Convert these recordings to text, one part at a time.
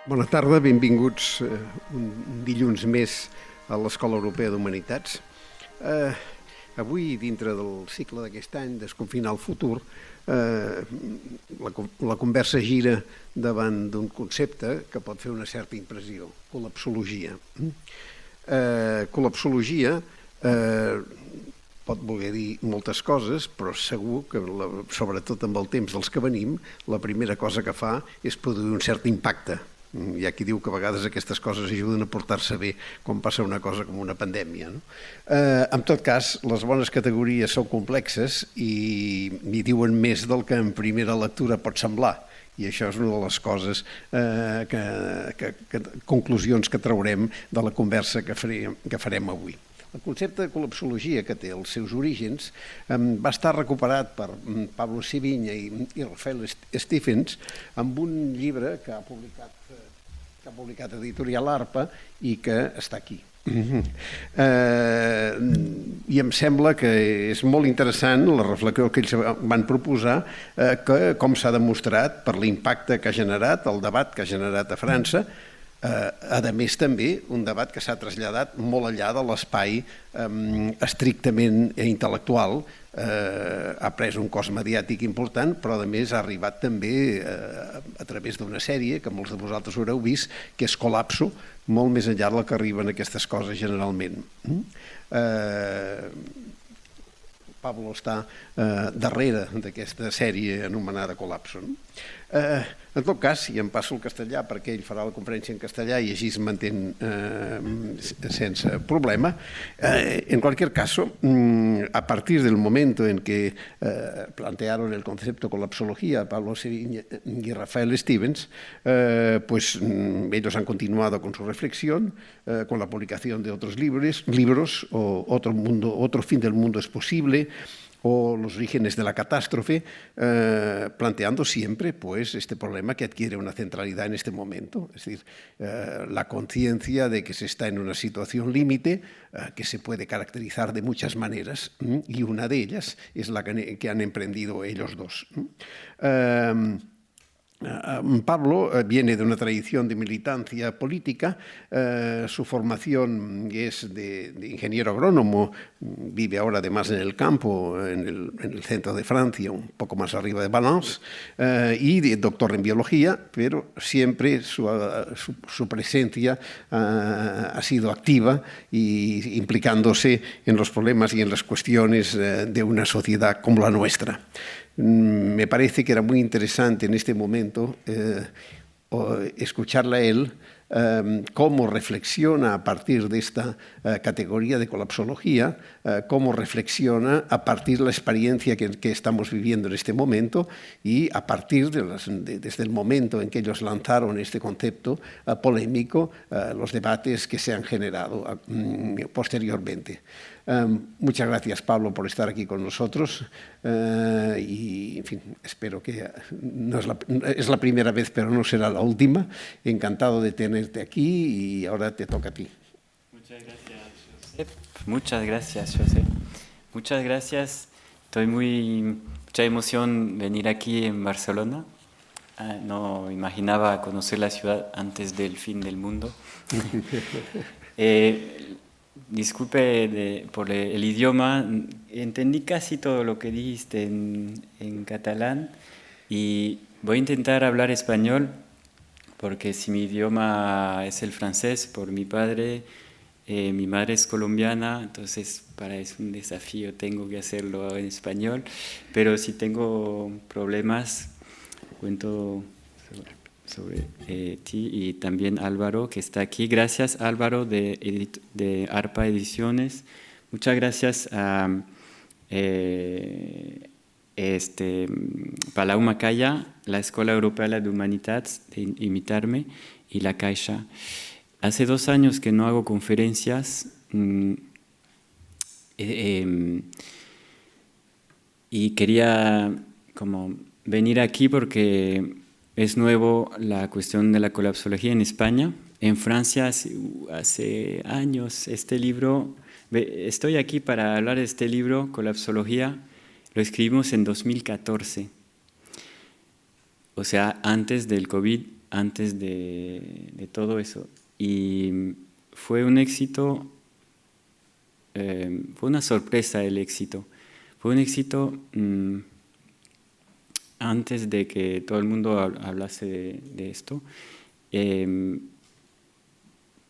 Bona tarda, benvinguts un dilluns més a l'Escola Europea d'Humanitats. Avui, dintre del cicle d'aquest any, Desconfinar el futur, la conversa gira davant d'un concepte que pot fer una certa impressió, col·lapsologia. Col·lapsologia pot voler dir moltes coses, però segur que, sobretot amb el temps dels que venim, la primera cosa que fa és produir un cert impacte. Hi ha qui diu que a vegades aquestes coses ajuden a portar-se bé quan passa una cosa com una pandèmia. En tot cas, les bones categories són complexes i n'hi diuen més del que en primera lectura pot semblar. I això és una de les coses, conclusions que traurem de la conversa que farem avui. El concepte de col·lapsologia, que té els seus orígens, va estar recuperat per Pablo Siviña i Rafael Stephens amb un llibre que ha publicat Editorial Arpa i que està aquí. I em sembla que és molt interessant la reflexió que ells van proposar, com s'ha demostrat per l'impacte que ha generat, el debat que ha generat a França, a més també un debat que s'ha traslladat molt enllà de l'espai estrictament intel·lectual, ha pres un cos mediàtic important, però a més ha arribat també a través d'una sèrie que molts de vosaltres haureu vist, que és Col·lapso, molt més enllà del que arriben aquestes coses generalment. Pablo està darrere d'aquesta sèrie anomenada Col·lapso. En tot cas, si em passo el castellà perquè ell farà la conferència en castellà i així es mantén sense problema. En cualquier caso, a partir del momento en que plantearon el concepto colapsología Pablo Siviña y Rafael Stephens, pues ellos han continuado con su reflexión, con la publicación de otros libros, o Otro fin del mundo es posible, o Los orígenes de la catástrofe, planteando siempre pues, este problema que adquiere una centralidad en este momento, es decir, la conciencia de que se está en una situación límite que se puede caracterizar de muchas maneras, y una de ellas es la que han emprendido ellos dos. Pablo viene de una tradición de militancia política, su formación es de ingeniero agrónomo, vive ahora además en el campo, en el centro de Francia, un poco más arriba de Valence, y doctor en biología, pero siempre su presencia ha sido activa y implicándose en los problemas y en las cuestiones de una sociedad como la nuestra. Me parece que era muy interesante en este momento escucharle a él cómo reflexiona a partir de esta categoría de colapsología, cómo reflexiona a partir de la experiencia que estamos viviendo en este momento y a partir desde el momento en que ellos lanzaron este concepto polémico, los debates que se han generado posteriormente. Muchas gracias, Pablo, por estar aquí con nosotros y, en fin, espero que es la primera vez, pero no será la última. Encantado de tenerte aquí y ahora te toca a ti. Muchas gracias, Josep. Muchas gracias, Josep. Muchas gracias. Estoy mucha emoción venir aquí en Barcelona. No imaginaba conocer la ciudad antes del fin del mundo. Disculpe por el idioma, entendí casi todo lo que dijiste en catalán y voy a intentar hablar español porque si mi idioma es el francés por mi padre, mi madre es colombiana, entonces es un desafío, tengo que hacerlo en español, pero si tengo problemas, cuento sobre ti y también Álvaro que está aquí. Gracias Álvaro de Arpa Ediciones. Muchas gracias a Palau Macaya, la Escuela Europea de Humanitats, de invitarme, y la Caixa. Hace 2 años que no hago conferencias y quería como venir aquí porque es nuevo la cuestión de la colapsología en España. En Francia hace años este libro, estoy aquí para hablar de este libro, Colapsología, lo escribimos en 2014. O sea, antes del COVID antes de todo eso. Y fue un éxito, fue una sorpresa el éxito. Fue un éxito antes de que todo el mundo hablase de esto,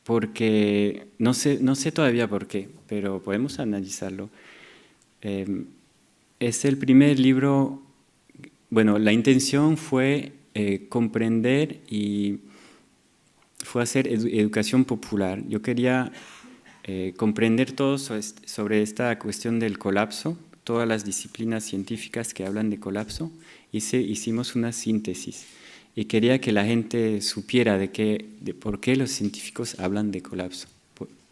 porque no sé todavía por qué, pero podemos analizarlo. Es el primer libro, bueno, la intención fue comprender y fue hacer educación popular. Yo quería comprender todo sobre esta cuestión del colapso, todas las disciplinas científicas que hablan de colapso, hicimos una síntesis. Y quería que la gente supiera de por qué los científicos hablan de colapso.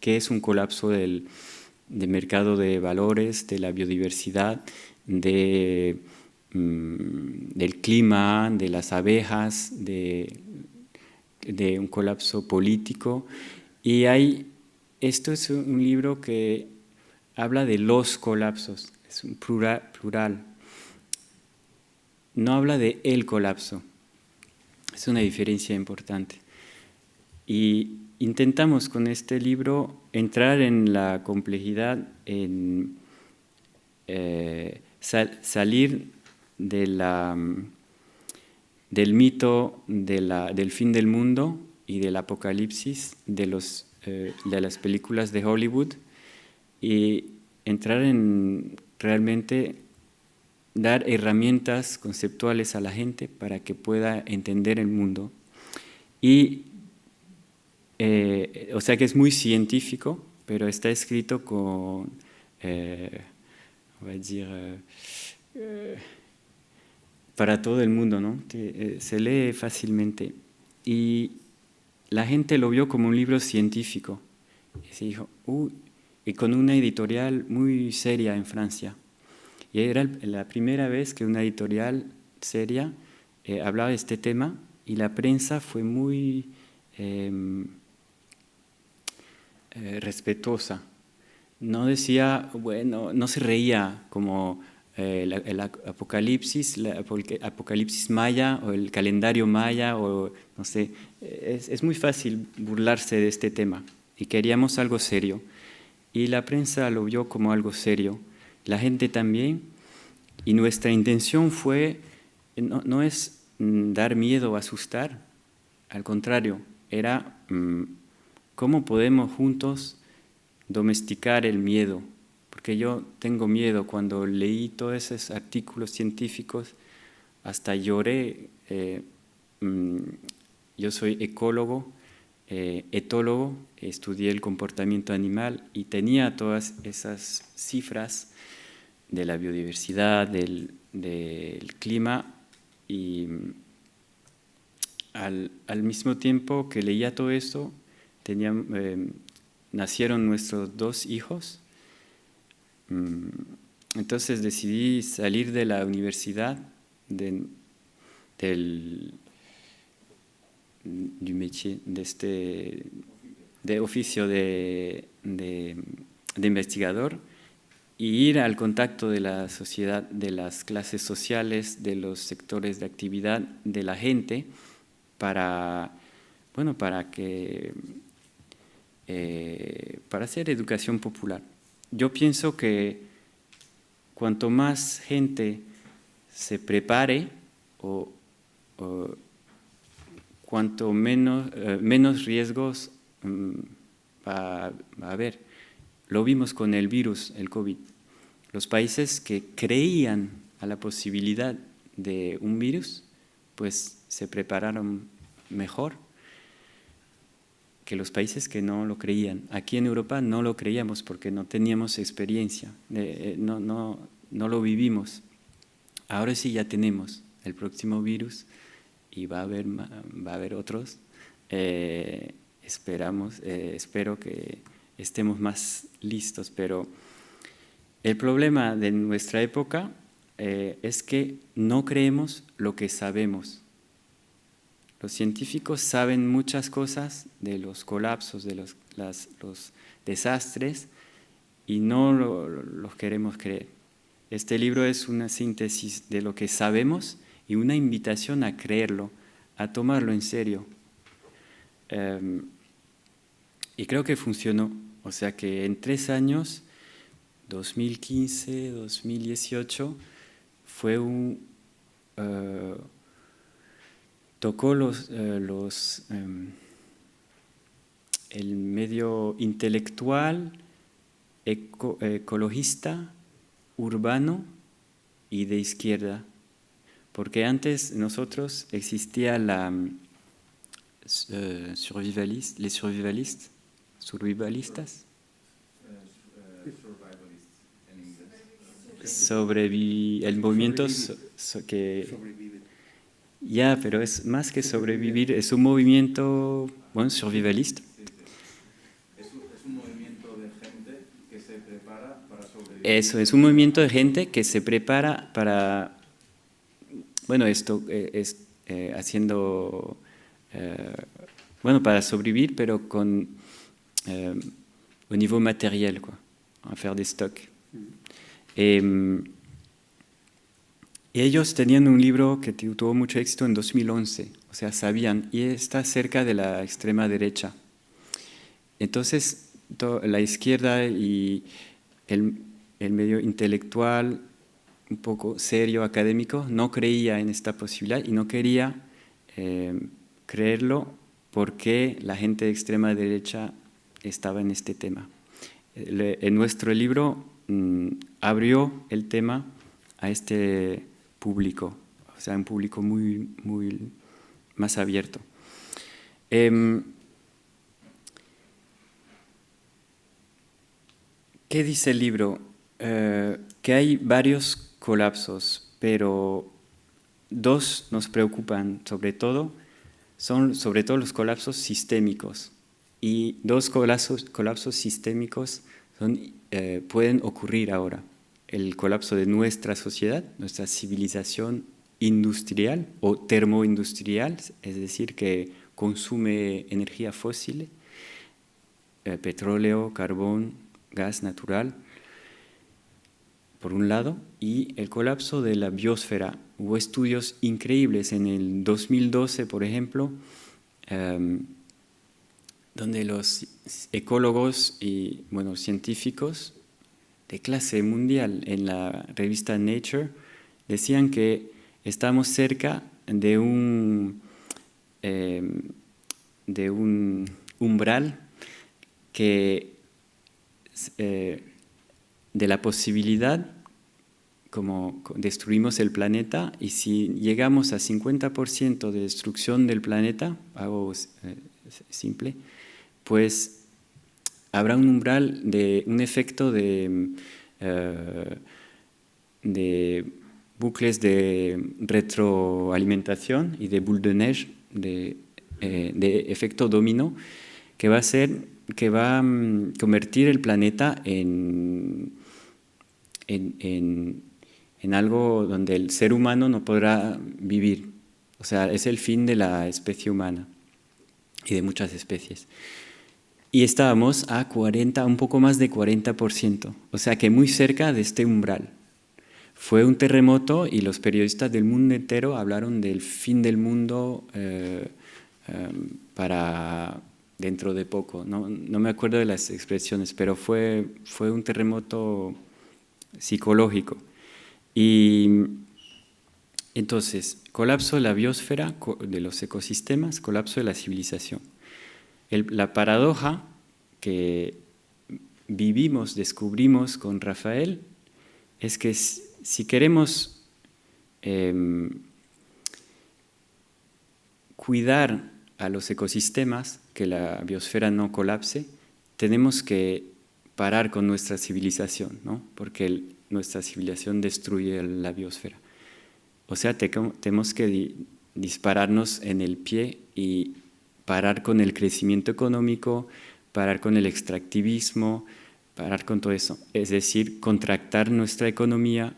¿Qué es un colapso del mercado de valores, de la biodiversidad, del clima, de las abejas, de un colapso político? Y esto es un libro que habla de los colapsos, es un plural. No habla de el colapso. Es una diferencia importante. Y intentamos con este libro entrar en la complejidad, en salir del mito del fin del mundo y del apocalipsis de las películas de Hollywood y entrar en realmente dar herramientas conceptuales a la gente para que pueda entender el mundo. Y, o sea que es muy científico, pero está escrito con, voy a decir, para todo el mundo, ¿no? Se lee fácilmente. Y la gente lo vio como un libro científico. Y se dijo, y con una editorial muy seria en Francia. Y era la primera vez que una editorial seria hablaba de este tema y la prensa fue muy respetuosa. No decía, bueno, no se reía como el apocalipsis maya o el calendario maya o no sé. Es muy fácil burlarse de este tema y queríamos algo serio. Y la prensa lo vio como algo serio. La gente también, y nuestra intención fue, no es dar miedo o asustar, al contrario, era cómo podemos juntos domesticar el miedo, porque yo tengo miedo. Cuando leí todos esos artículos científicos, hasta lloré. Yo soy ecólogo, etólogo, estudié el comportamiento animal y tenía todas esas cifras de la biodiversidad, del clima, y al mismo tiempo que leía todo esto, nacieron nuestros 2 hijos. Entonces decidí salir de la universidad, du métier, de oficio de investigador, y ir al contacto de la sociedad, de las clases sociales, de los sectores de actividad, de la gente, para hacer educación popular. Yo pienso que cuanto más gente se prepare, o cuanto menos riesgos va a haber. Lo vimos con el virus, el COVID. Los países que creían a la posibilidad de un virus, pues se prepararon mejor que los países que no lo creían. Aquí en Europa no lo creíamos porque no teníamos experiencia, no lo vivimos. Ahora sí ya tenemos el próximo virus y va a haber otros. Espero que estemos más listos, pero el problema de nuestra época es que no creemos lo que sabemos. Los científicos saben muchas cosas de los colapsos, de los desastres, y no los queremos creer. Este libro es una síntesis de lo que sabemos y una invitación a creerlo, a tomarlo en serio. Y creo que funcionó. O sea que en 3 años, 2015, 2018, fue tocó el medio intelectual, ecologista, urbano y de izquierda. Porque antes nosotros existía les survivalistas. El movimiento que... Ya, pero es más que sobrevivir, es un movimiento, bueno, survivalista. Es un movimiento de gente que se prepara para sobrevivir. Eso, es un movimiento de gente que se prepara para, bueno, esto es haciendo, bueno, para sobrevivir, pero con au niveau matériel, quoi, a faire des stocks. Y ellos tenían un libro que tuvo mucho éxito en 2011, o sea, sabían, y está cerca de la extrema derecha. Entonces, la izquierda y el medio intelectual, un poco serio, académico, no creía en esta posibilidad y no quería creerlo porque la gente de extrema derecha estaba en este tema. En nuestro libro abrió el tema a este público, o sea, un público muy, muy más abierto. ¿Qué dice el libro? Que hay varios colapsos, pero 2 nos preocupan sobre todo, son sobre todo los colapsos sistémicos. Y 2 colapsos sistémicos pueden ocurrir ahora. El colapso de nuestra sociedad, nuestra civilización industrial o termoindustrial, es decir, que consume energía fósil, petróleo, carbón, gas natural, por un lado, y el colapso de la biosfera. Hubo estudios increíbles en el 2012, por ejemplo, donde los ecólogos y científicos de clase mundial en la revista Nature decían que estamos cerca de un umbral que de la posibilidad, como destruimos el planeta, y si llegamos a 50% de destrucción del planeta, algo simple, pues habrá un umbral de un efecto de bucles de retroalimentación y de boule de neige, de efecto dominó, que va a convertir el planeta en algo donde el ser humano no podrá vivir. O sea, es el fin de la especie humana y de muchas especies. Y estábamos a un poco más de 40%, o sea que muy cerca de este umbral. Fue un terremoto y los periodistas del mundo entero hablaron del fin del mundo para dentro de poco. No me acuerdo de las expresiones, pero fue un terremoto psicológico. Y entonces, colapso de la biosfera, de los ecosistemas, colapso de la civilización. La paradoja que descubrimos con Rafael, es que si queremos cuidar a los ecosistemas, que la biosfera no colapse, tenemos que parar con nuestra civilización, ¿no? Porque nuestra civilización destruye la biosfera. O sea, tenemos que dispararnos en el pie y parar con el crecimiento económico, parar con el extractivismo, parar con todo eso. Es decir, contractar nuestra economía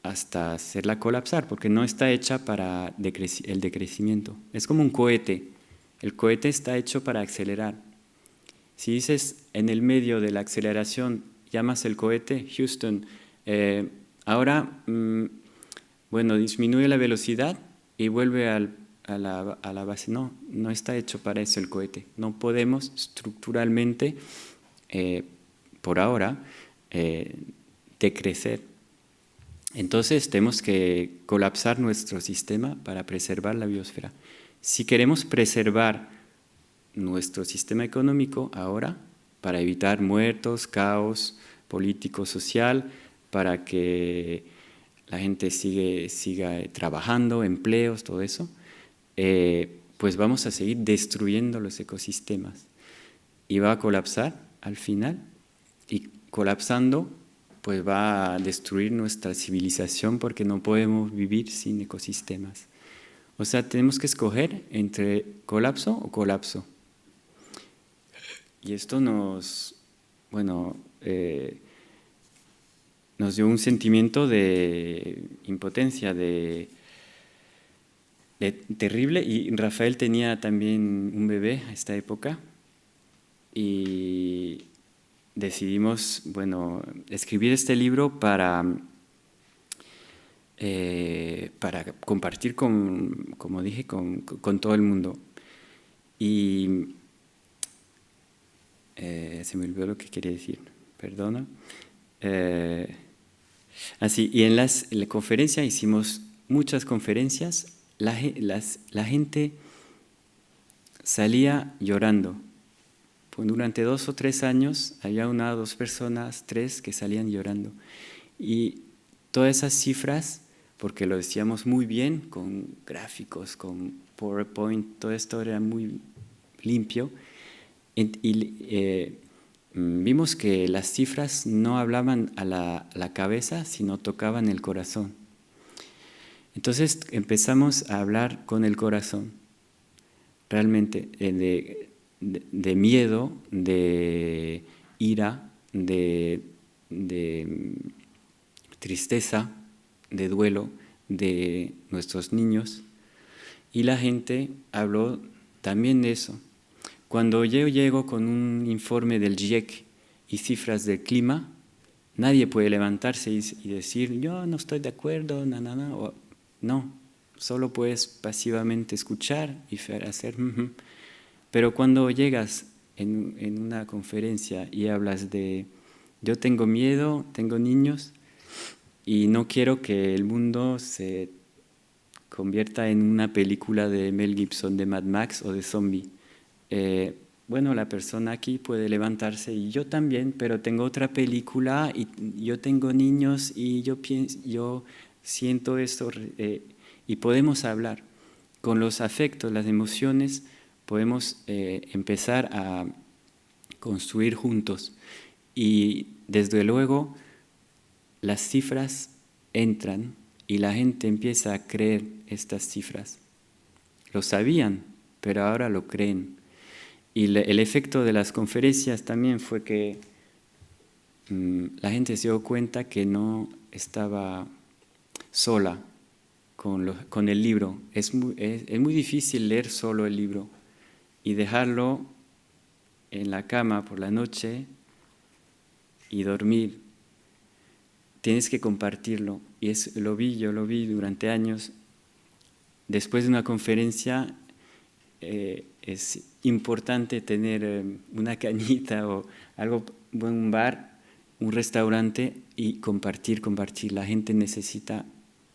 hasta hacerla colapsar, porque no está hecha para el decrecimiento. Es como un cohete. El cohete está hecho para acelerar. Si dices en el medio de la aceleración, llamas el cohete, Houston, ahora, disminuye la velocidad y vuelve a la base. No, no está hecho para eso el cohete. No podemos estructuralmente, por ahora, decrecer. Entonces tenemos que colapsar nuestro sistema para preservar la biosfera. Si queremos preservar nuestro sistema económico ahora, para evitar muertos, caos político, social, para que la gente siga trabajando, empleos, todo eso, pues vamos a seguir destruyendo los ecosistemas. Y va a colapsar al final, y colapsando, pues va a destruir nuestra civilización porque no podemos vivir sin ecosistemas. O sea, tenemos que escoger entre colapso o colapso. Y esto nos dio un sentimiento de impotencia, de terrible. Y Rafael tenía también un bebé a esta época y decidimos, escribir este libro para compartir como dije, con todo el mundo. Y se me olvidó lo que quería decir, perdona. Y en la conferencia hicimos muchas conferencias. La gente salía llorando. Durante 2 o 3 años había 1 o 2 personas, 3 que salían llorando. Y todas esas cifras, porque lo decíamos muy bien, con gráficos, con PowerPoint, todo esto era muy limpio. Y vimos que las cifras no hablaban a la cabeza, sino tocaban el corazón. Entonces empezamos a hablar con el corazón, realmente, de miedo, de ira, de tristeza, de duelo de nuestros niños. Y la gente habló también de eso. Cuando yo llego con un informe del GIEC y cifras del clima, nadie puede levantarse y decir, yo no estoy de acuerdo, no, solo puedes pasivamente escuchar y hacer. Pero cuando llegas en una conferencia y hablas de, yo tengo miedo, tengo niños y no quiero que el mundo se convierta en una película de Mel Gibson, de Mad Max o de zombie. La persona aquí puede levantarse y yo también, pero tengo otra película y yo tengo niños y yo siento esto y podemos hablar. Con los afectos, las emociones, podemos empezar a construir juntos. Y desde luego las cifras entran y la gente empieza a creer estas cifras. Lo sabían, pero ahora lo creen. Y el efecto de las conferencias también fue que la gente se dio cuenta que no estaba sola con el libro. Es muy difícil leer solo el libro y dejarlo en la cama por la noche y dormir. Tienes que compartirlo. Y yo lo vi durante años. Después de una conferencia es importante tener una cañita o algo, un bar, un restaurante y compartir. La gente necesita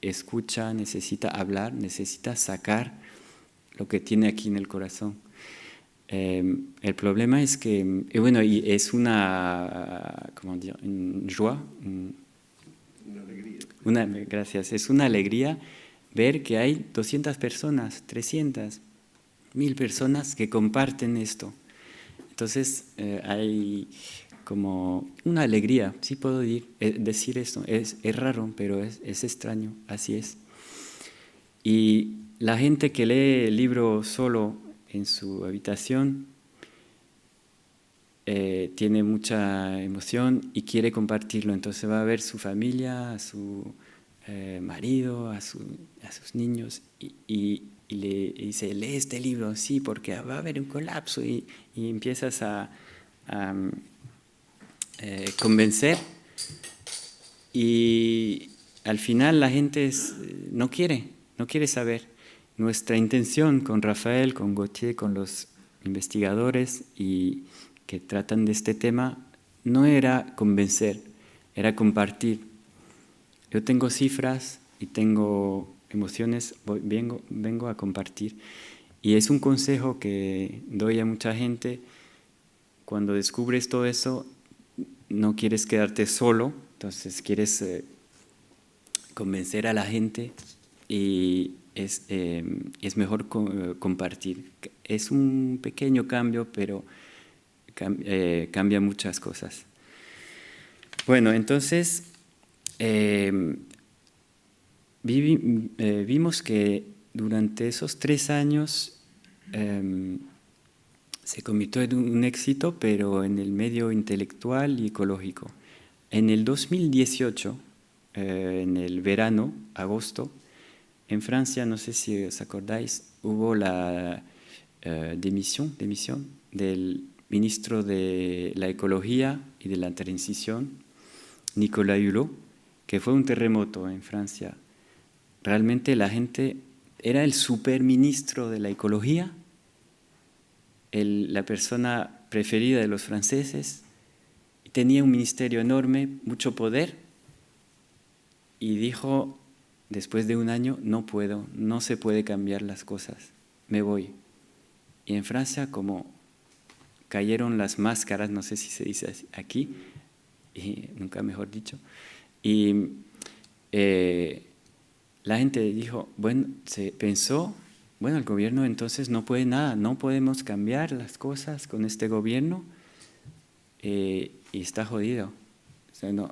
escuchar, necesita hablar, necesita sacar lo que tiene aquí en el corazón. El problema es que, y es una, ¿cómo decir? Una joie. Una alegría. Gracias. Es una alegría ver que hay 200 personas, 300, 1000 personas que comparten esto. Entonces hay como una alegría, sí puedo decir esto, es raro, pero es extraño, así es. Y la gente que lee el libro solo en su habitación tiene mucha emoción y quiere compartirlo, entonces va a ver su familia, a su marido, a sus niños y le dice, lee este libro, sí, porque va a haber un colapso y empiezas a convencer y al final la gente no quiere saber nuestra intención con Rafael, con Gauthier, con los investigadores y que tratan de este tema, no era convencer, era compartir. Yo tengo cifras y tengo emociones, vengo a compartir. Y es un consejo que doy a mucha gente. Cuando descubres todo eso, no quieres quedarte solo, entonces quieres convencer a la gente y es mejor compartir. Es un pequeño cambio, pero cambia muchas cosas. Bueno, entonces vimos que durante esos 3 años se convirtió en un éxito, pero en el medio intelectual y ecológico. En el 2018, en el verano, agosto, en Francia, no sé si os acordáis, hubo la dimisión del ministro de la Ecología y de la Transición, Nicolas Hulot, que fue un terremoto en Francia. Realmente la gente era el superministro de la Ecología, la persona preferida de los franceses, tenía un ministerio enorme, mucho poder, y dijo, después de un año, no puedo, no se puede cambiar las cosas, me voy. Y en Francia, como cayeron las máscaras, no sé si se dice aquí, y nunca mejor dicho, y la gente dijo, bueno, se pensó, bueno, el gobierno entonces no puede nada, no podemos cambiar las cosas con este gobierno y está jodido. O sea, no,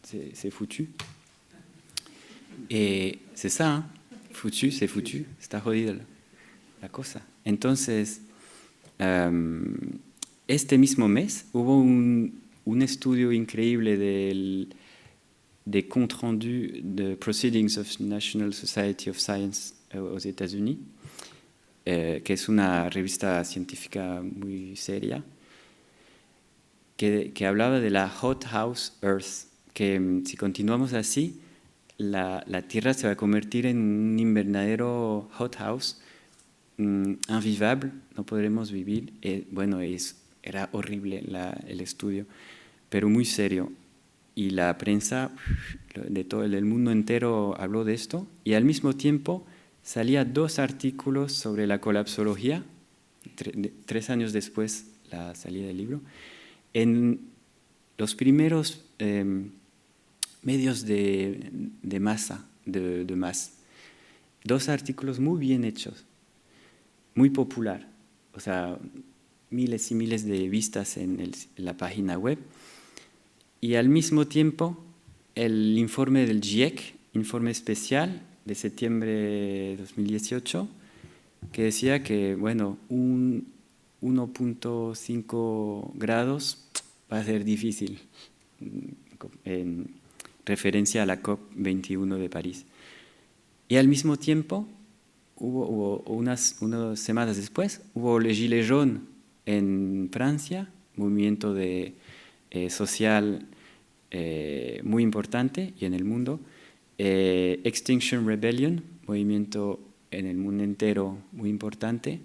c'est foutu. C'est ça, hein? Foutu, c'est foutu, está jodida la cosa. Entonces, este mismo mes hubo un estudio increíble de compte rendu de Proceedings of National Society of Science aux États-Unis, que es una revista científica muy seria, que hablaba de la hothouse Earth, que si continuamos así, la Tierra se va a convertir en un invernadero hothouse, invivable, no podremos vivir. Bueno, era horrible el estudio, pero muy serio. Y la prensa de todo el mundo entero habló de esto, y al mismo tiempo salían 2 artículos sobre la colapsología, 3 años después la salida del libro, en los primeros medios de masa, de más. 2 artículos muy bien hechos, muy popular, o sea, miles y miles de vistas en la página web. Y al mismo tiempo, el informe del GIEC, informe especial de septiembre de 2018, que decía que, bueno, un 1.5 grados va a ser difícil, en referencia a la COP21 de París. Y al mismo tiempo, hubo unas semanas después, hubo les Gilets jaunes en Francia, movimiento social muy importante y en el mundo, Extinction Rebellion, movimiento en el mundo entero muy importante,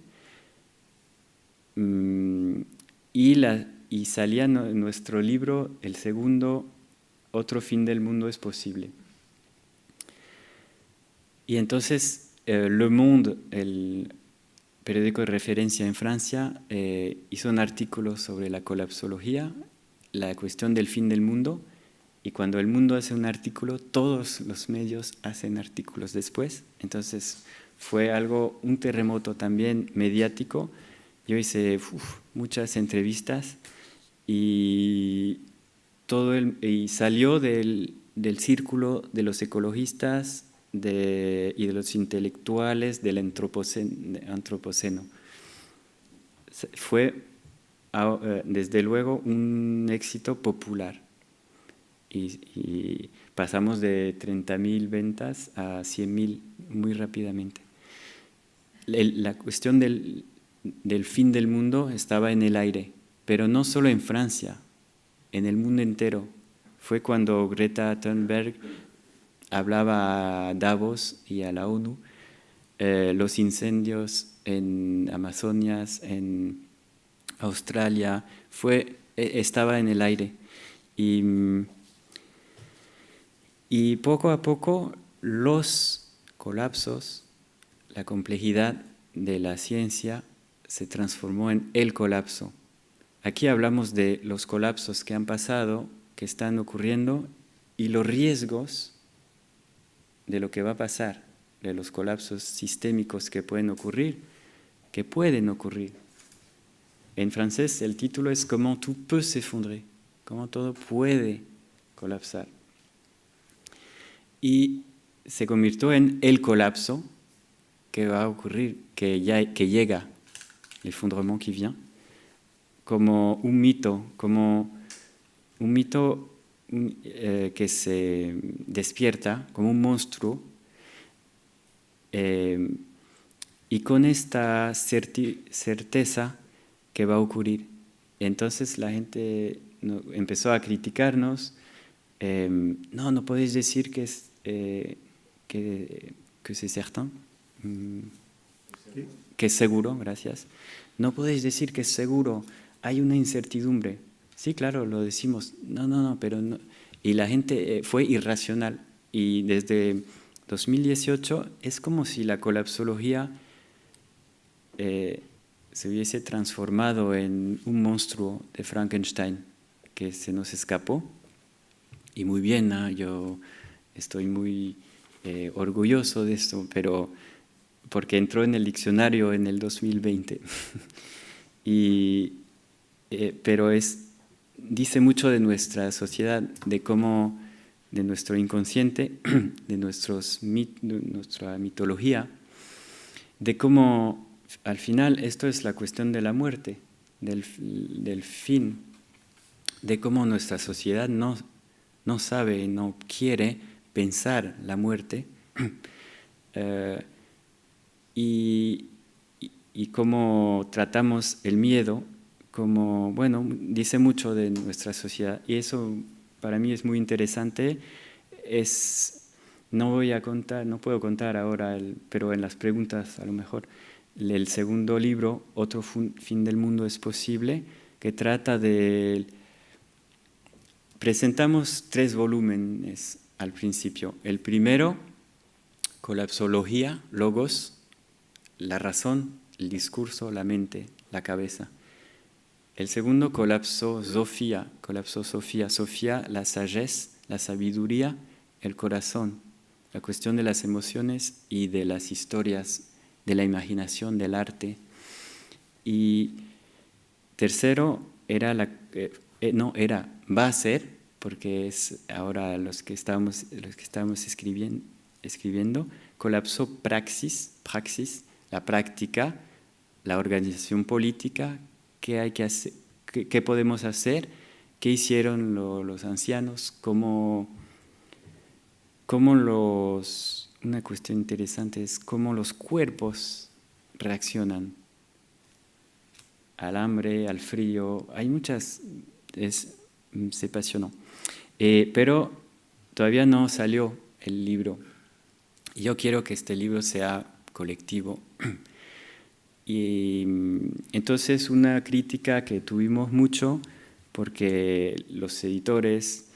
y salía en nuestro libro, el segundo, Otro fin del mundo es posible. Y entonces Le Monde, el periódico de referencia en Francia, hizo un artículo sobre la colapsología, la cuestión del fin del mundo, y cuando el mundo hace un artículo, todos los medios hacen artículos después. Entonces fue un terremoto también mediático. Yo hice muchas entrevistas y salió del círculo de los ecologistas y de los intelectuales del antropoceno. Fue desde luego un éxito popular y pasamos de 30.000 ventas a 100.000 muy rápidamente. La cuestión del fin del mundo estaba en el aire, pero no solo en Francia, en el mundo entero. Fue cuando Greta Thunberg hablaba a Davos y a la ONU los incendios en Amazonas, en Australia, estaba en el aire. Y poco a poco los colapsos, la complejidad de la ciencia se transformó en el colapso. Aquí hablamos de los colapsos que han pasado, que están ocurriendo, y los riesgos de lo que va a pasar, de los colapsos sistémicos que pueden ocurrir. En francés el título es Comment tout peut s'effondrer, cómo todo puede colapsar. Y se convirtió en el colapso que va a ocurrir, que llega, l'effondrement qui vient, como un mito que se despierta como un monstruo, y con esta certeza que va a ocurrir. Entonces la gente empezó a criticarnos. No podéis decir que c'est certain, que es seguro, gracias. No podéis decir que es seguro, hay una incertidumbre. Sí, claro, lo decimos. No, pero no. Y la gente fue irracional. Y desde 2018 es como si la colapsología se hubiese transformado en un monstruo de Frankenstein que se nos escapó. Y muy bien, ¿no? Yo estoy muy orgulloso de esto, pero porque entró en el diccionario en el 2020. Pero dice mucho de nuestra sociedad, de nuestro inconsciente, de nuestra mitología, de cómo al final esto es la cuestión de la muerte, del fin, de cómo nuestra sociedad no sabe, no quiere pensar la muerte, y cómo tratamos el miedo, dice mucho de nuestra sociedad, y eso para mí es muy interesante. No puedo contar ahora, pero en las preguntas a lo mejor, el segundo libro, Otro fin del mundo es posible, que trata de... Presentamos 3 volúmenes al principio. El primero, colapsología, logos, la razón, el discurso, la mente, la cabeza. El segundo, colapsosofía, sofía, la sagesse, la sabiduría, el corazón, la cuestión de las emociones y de las historias, de la imaginación, del arte. Y tercero, va a ser, porque es ahora los que estamos escribiendo, colapso praxis, la práctica, la organización política, qué hay que hacer, qué podemos hacer, qué hicieron los ancianos, una cuestión interesante es cómo los cuerpos reaccionan al hambre, al frío. Hay muchas, se apasionó. Pero todavía no salió el libro. Y yo quiero que este libro sea colectivo. Y entonces una crítica que tuvimos mucho, porque los editores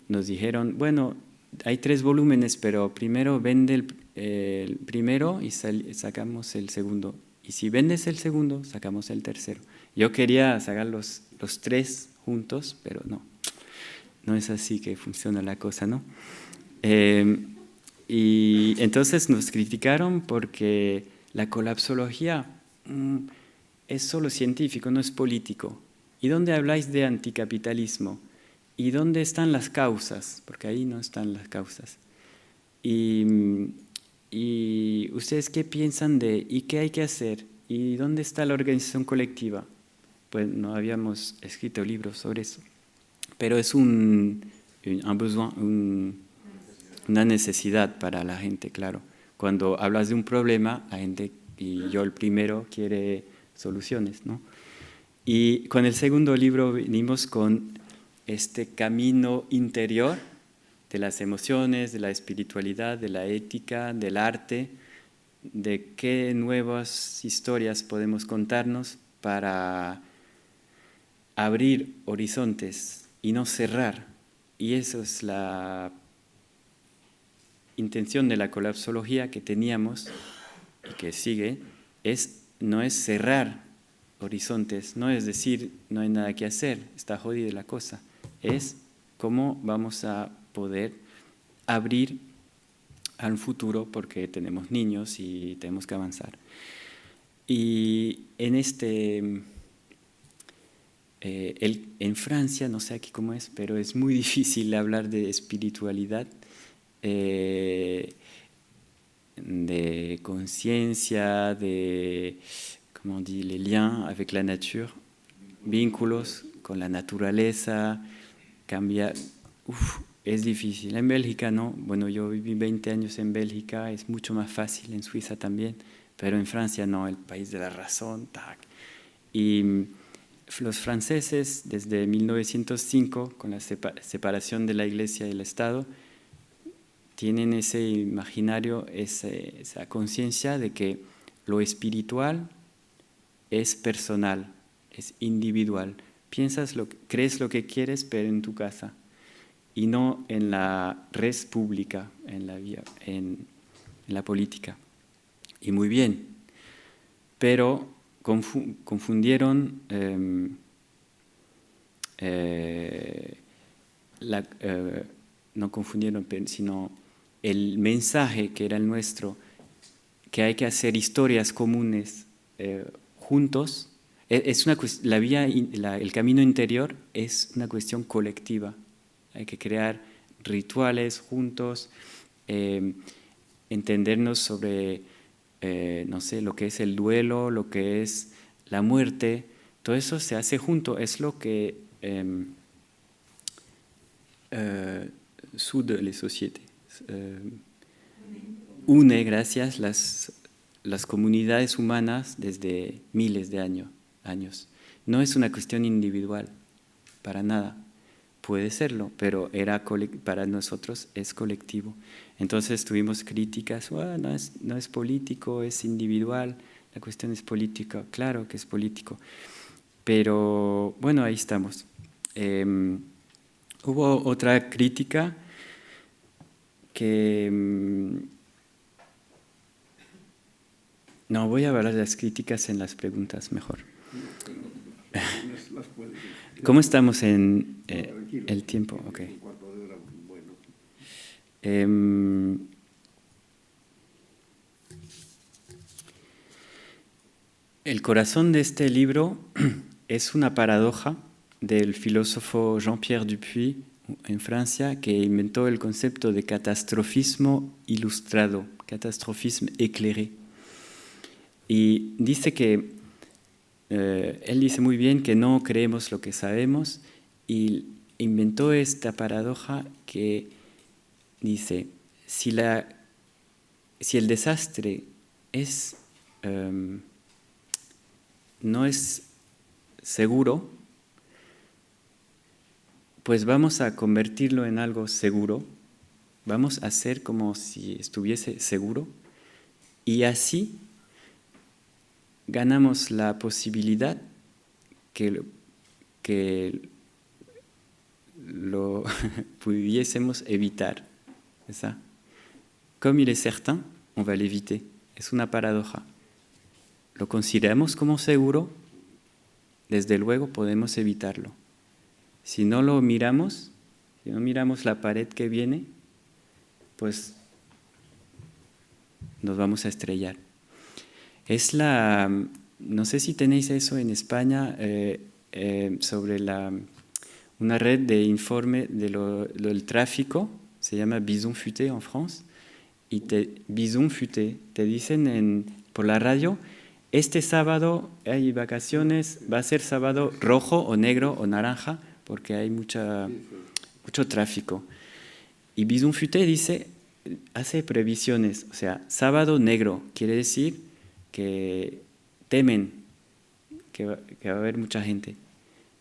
nos dijeron, bueno, hay 3 volúmenes, pero primero vende el primero y sacamos el segundo. Y si vendes el segundo, sacamos el tercero. Yo quería sacar los 3 juntos, pero no es así que funciona la cosa, ¿no? Y entonces nos criticaron porque la colapsología es solo científico, no es político. ¿Y dónde habláis de anticapitalismo? ¿Y dónde están las causas? Porque ahí no están las causas. ¿Y ustedes qué piensan ¿y qué hay que hacer? ¿Y dónde está la organización colectiva? Pues no habíamos escrito libros sobre eso. Pero es un besoin, una necesidad para la gente, claro. Cuando hablas de un problema, la gente, y yo el primero, quiere soluciones, ¿no? Y con el segundo libro venimos con este camino interior de las emociones, de la espiritualidad, de la ética, del arte, de qué nuevas historias podemos contarnos para abrir horizontes y no cerrar. Y eso es la intención de la colapsología que teníamos y que sigue, no es cerrar horizontes, no es decir, no hay nada que hacer, está jodida la cosa, es cómo vamos a poder abrir al futuro porque tenemos niños y tenemos que avanzar. Y en en Francia, no sé aquí cómo es, pero es muy difícil hablar de espiritualidad, de conciencia, de, comment on dit, les liens avec la nature, vínculos con la naturaleza, cambiar. Es difícil. En Bélgica no. Bueno, yo viví 20 años en Bélgica, es mucho más fácil, en Suiza también, pero en Francia no, el país de la razón. Tac. Y los franceses, desde 1905, con la separación de la Iglesia y el Estado, tienen ese imaginario, esa conciencia de que lo espiritual es personal, es individual. Crees lo que quieres, pero en tu casa, y no en la res pública, en la política. Y muy bien, pero confundieron no confundieron, sino el mensaje que era el nuestro, que hay que hacer historias comunes juntos. El camino interior es una cuestión colectiva. Hay que crear rituales juntos, entendernos sobre, no sé, lo que es el duelo, lo que es la muerte. Todo eso se hace junto. Es lo que soude les sociétés. Une, gracias, las comunidades humanas desde miles de años. No es una cuestión individual, para nada. Puede serlo, pero para nosotros es colectivo. Entonces tuvimos críticas, no es político, es individual, la cuestión es política. Claro que es político, pero bueno, ahí estamos. Hubo otra crítica que... no, voy a hablar de las críticas en las preguntas mejor. ¿Cómo estamos en el tiempo? Okay. El corazón de este libro es una paradoja del filósofo Jean-Pierre Dupuy en Francia, que inventó el concepto de catastrofismo ilustrado, catastrofisme éclairé. Y dice que, él dice muy bien que no creemos lo que sabemos, y inventó esta paradoja que dice, si el desastre no es seguro, pues vamos a convertirlo en algo seguro, vamos a hacer como si estuviese seguro, y así ganamos la posibilidad que lo pudiésemos evitar. ¿Esa? Comme il est certain, on va l'éviter. Es una paradoja. Lo consideramos como seguro, desde luego podemos evitarlo. Si no lo miramos, si no miramos la pared que viene, pues nos vamos a estrellar. No sé si tenéis eso en España, sobre una red de informe del tráfico, se llama Bison Futé en France, y Bison Futé, te dicen por la radio, este sábado hay vacaciones, va a ser sábado rojo o negro o naranja, porque hay mucho tráfico. Y Bison Futé hace previsiones, o sea, sábado negro, quiere decir que temen que va a haber mucha gente.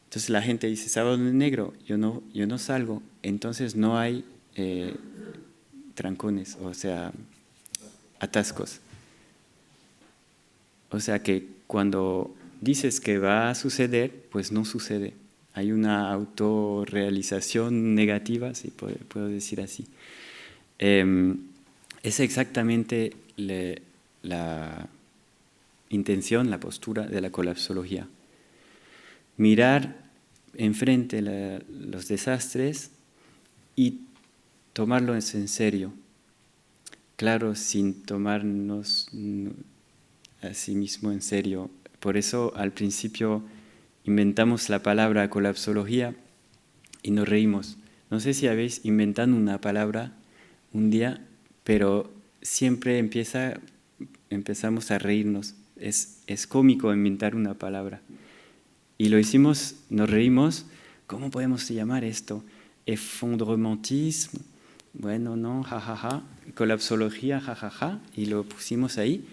Entonces la gente dice, sábado negro, yo no salgo, entonces no hay trancones, o sea, atascos. O sea que cuando dices que va a suceder, pues no sucede. Hay una autorrealización negativa, si puedo decir así. Es exactamente la intención, la postura de la colapsología. Mirar enfrente los desastres y tomarlos en serio. Claro, sin tomarnos a sí mismo en serio. Por eso al principio inventamos la palabra colapsología y nos reímos. No sé si habéis inventado una palabra un día, pero siempre empezamos a reírnos. Es cómico inventar una palabra. Y lo hicimos, nos reímos. ¿Cómo podemos llamar esto? Effondrementisme. Bueno, no, jajaja. Colapsología, jajaja. Y lo pusimos ahí.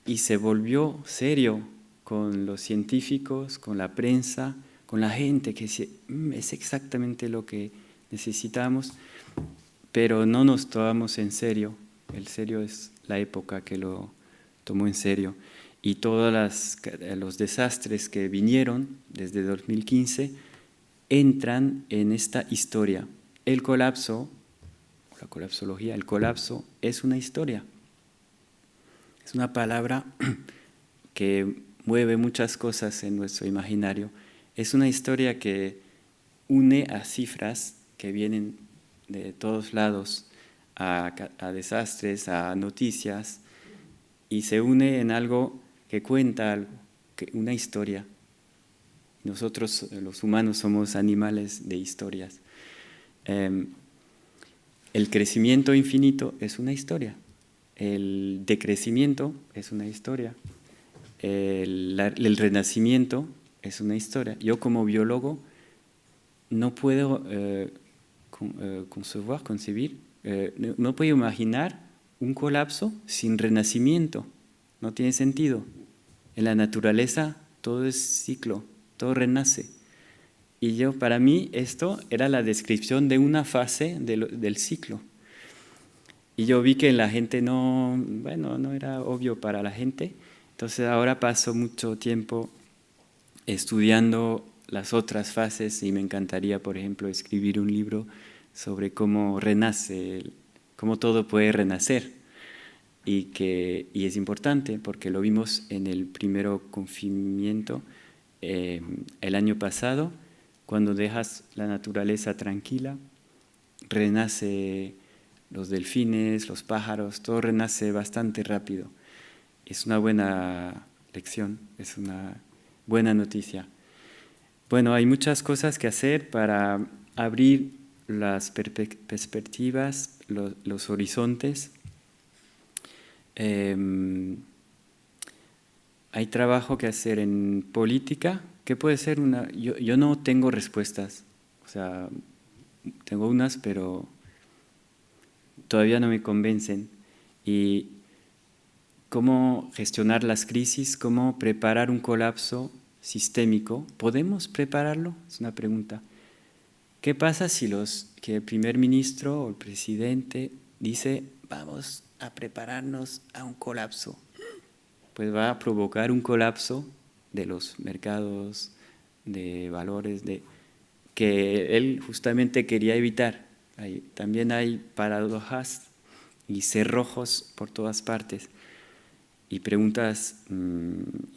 Y se volvió serio con los científicos, con la prensa, con la gente que dice, es exactamente lo que necesitamos, pero no nos tomamos en serio. El serio es la época que lo tomó en serio. Y todos los desastres que vinieron desde 2015 entran en esta historia. El colapso, la colapsología, el colapso es una historia. Es una palabra que mueve muchas cosas en nuestro imaginario. Es una historia que une a cifras que vienen de todos lados, a desastres, a noticias, y se une en algo que cuenta algo, una historia. Nosotros, los humanos, somos animales de historias. El crecimiento infinito es una historia. El decrecimiento es una historia. El renacimiento es una historia. Yo como biólogo no puedo concebir, no puedo imaginar un colapso sin renacimiento. No tiene sentido. En la naturaleza todo es ciclo, todo renace. Y para mí esto era la descripción de una fase del ciclo. Y yo vi que la gente no era obvio para la gente. Entonces ahora paso mucho tiempo estudiando las otras fases y me encantaría, por ejemplo, escribir un libro sobre cómo renace, cómo todo puede renacer. Y es importante porque lo vimos en el primer confinamiento el año pasado, cuando dejas la naturaleza tranquila, renace los delfines, los pájaros, todo renace bastante rápido. Es una buena lección, es una buena noticia. Bueno, hay muchas cosas que hacer para abrir las perspectivas, los horizontes. Hay trabajo que hacer en política, que puede ser yo no tengo respuestas, o sea, tengo unas, pero todavía no me convencen. Y cómo gestionar las crisis, cómo preparar un colapso sistémico. ¿Podemos prepararlo? Es una pregunta. ¿Qué pasa si que el primer ministro o el presidente dice vamos a prepararnos a un colapso? Pues va a provocar un colapso de los mercados de valores que él justamente quería evitar. También hay paradojas y cerrojos por todas partes y preguntas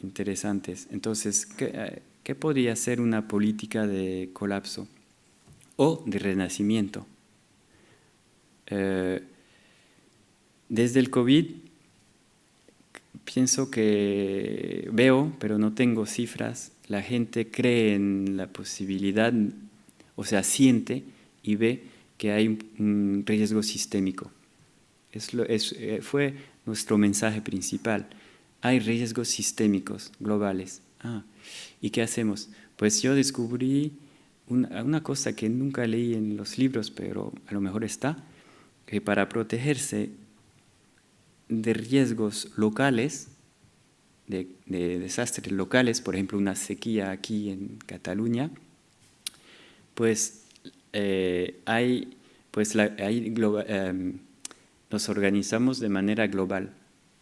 interesantes. Entonces, ¿qué podría ser una política de colapso o de renacimiento? Desde el COVID pienso que veo, pero no tengo cifras, la gente cree en la posibilidad, o sea, siente y ve que hay un riesgo sistémico. Fue nuestro mensaje principal. Hay riesgos sistémicos globales. ¿Y qué hacemos? Pues yo descubrí una cosa que nunca leí en los libros, pero a lo mejor está, que para protegerse de riesgos locales, de desastres locales, por ejemplo una sequía aquí en Cataluña, pues nos organizamos de manera global.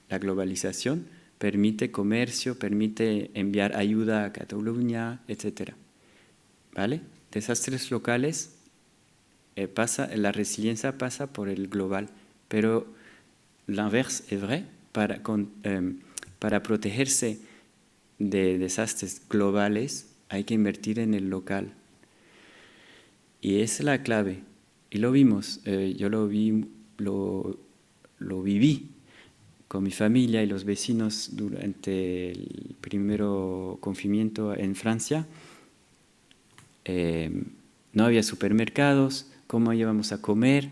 La globalización permite comercio, permite enviar ayuda a Cataluña, etc. ¿Vale? Desastres locales, la resiliencia pasa por el global, pero l'inverse es vrai, para protegerse de desastres globales hay que invertir en el local. Y esa es la clave. Y lo vimos, yo lo viví con mi familia y los vecinos durante el primer confinamiento en Francia. No había supermercados, ¿cómo íbamos a comer?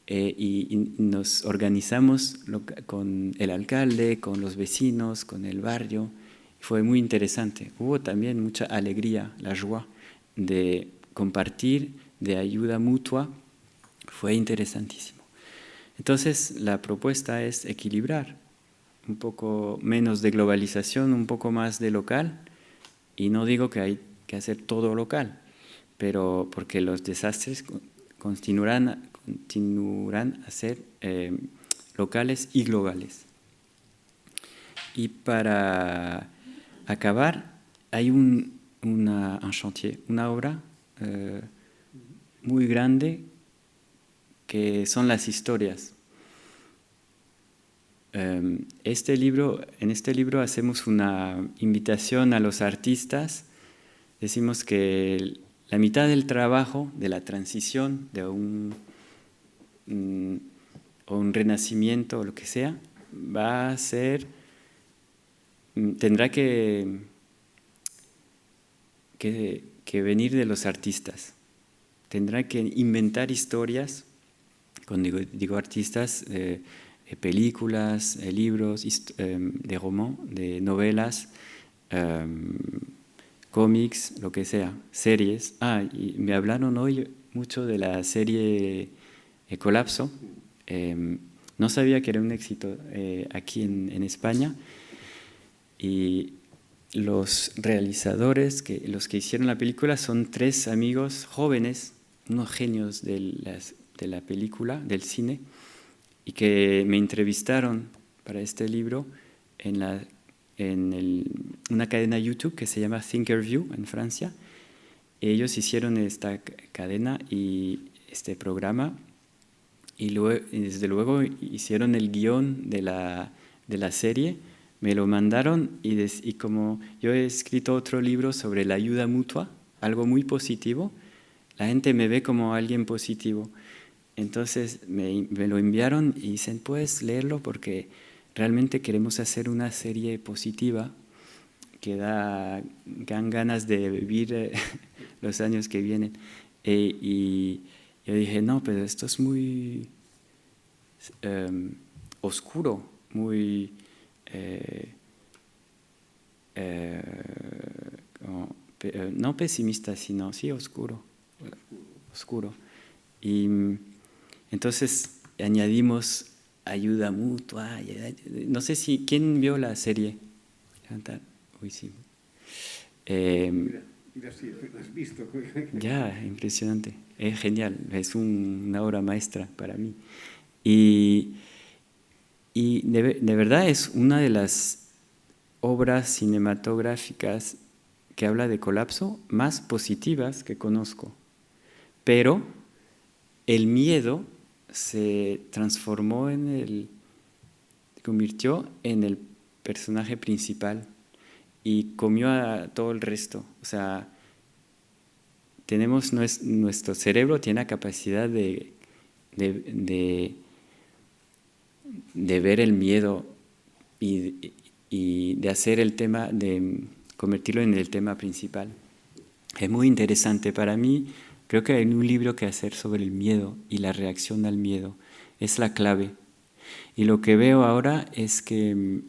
Y nos organizamos con el alcalde, con los vecinos, con el barrio. Fue muy interesante. Hubo también mucha alegría, la joie de compartir, de ayuda mutua. Fue interesantísimo. Entonces, la propuesta es equilibrar un poco menos de globalización, un poco más de local. Y no digo que hay que hacer todo local, pero porque los desastres continuarán a ser locales y globales. Y para acabar, hay un chantier, una obra muy grande que son las historias. En este libro hacemos una invitación a los artistas. Decimos que la mitad del trabajo, de la transición, de un renacimiento o lo que sea, va a ser, tendrá que venir de los artistas. Tendrá que inventar historias, cuando digo artistas, películas, libros, de romans, de novelas, cómics, lo que sea, series. Y me hablaron hoy mucho de la serie Colapso. No sabía que era un éxito aquí en España. Y los realizadores, los que hicieron la película, son 3 amigos jóvenes, unos genios de la película, del cine, y que me entrevistaron para este libro en una cadena YouTube que se llama Thinkerview en Francia. Ellos hicieron esta cadena y este programa, y desde luego hicieron el guión de la serie, me lo mandaron, y como yo he escrito otro libro sobre la ayuda mutua, algo muy positivo, la gente me ve como alguien positivo. Entonces me lo enviaron y dicen, ¿puedes leerlo? Porque realmente queremos hacer una serie positiva que dan ganas de vivir los años que vienen. Y yo dije, no, pero esto es muy oscuro, muy... no pesimista, sino sí oscuro. Y entonces añadimos ayuda mutua. No sé quién vio la serie. Uy, sí. Mira, sí, has visto. Ya, impresionante. Es genial. Es una obra maestra para mí. Y de verdad es una de las obras cinematográficas que habla de colapso más positivas que conozco. Pero el miedo se convirtió en el personaje principal y comió a todo el resto. O sea, nuestro cerebro tiene la capacidad de ver el miedo y de hacer el tema, de convertirlo en el tema principal. Es muy interesante para mí. Creo que hay un libro que hacer sobre el miedo y la reacción al miedo. Es la clave. Y lo que veo ahora es que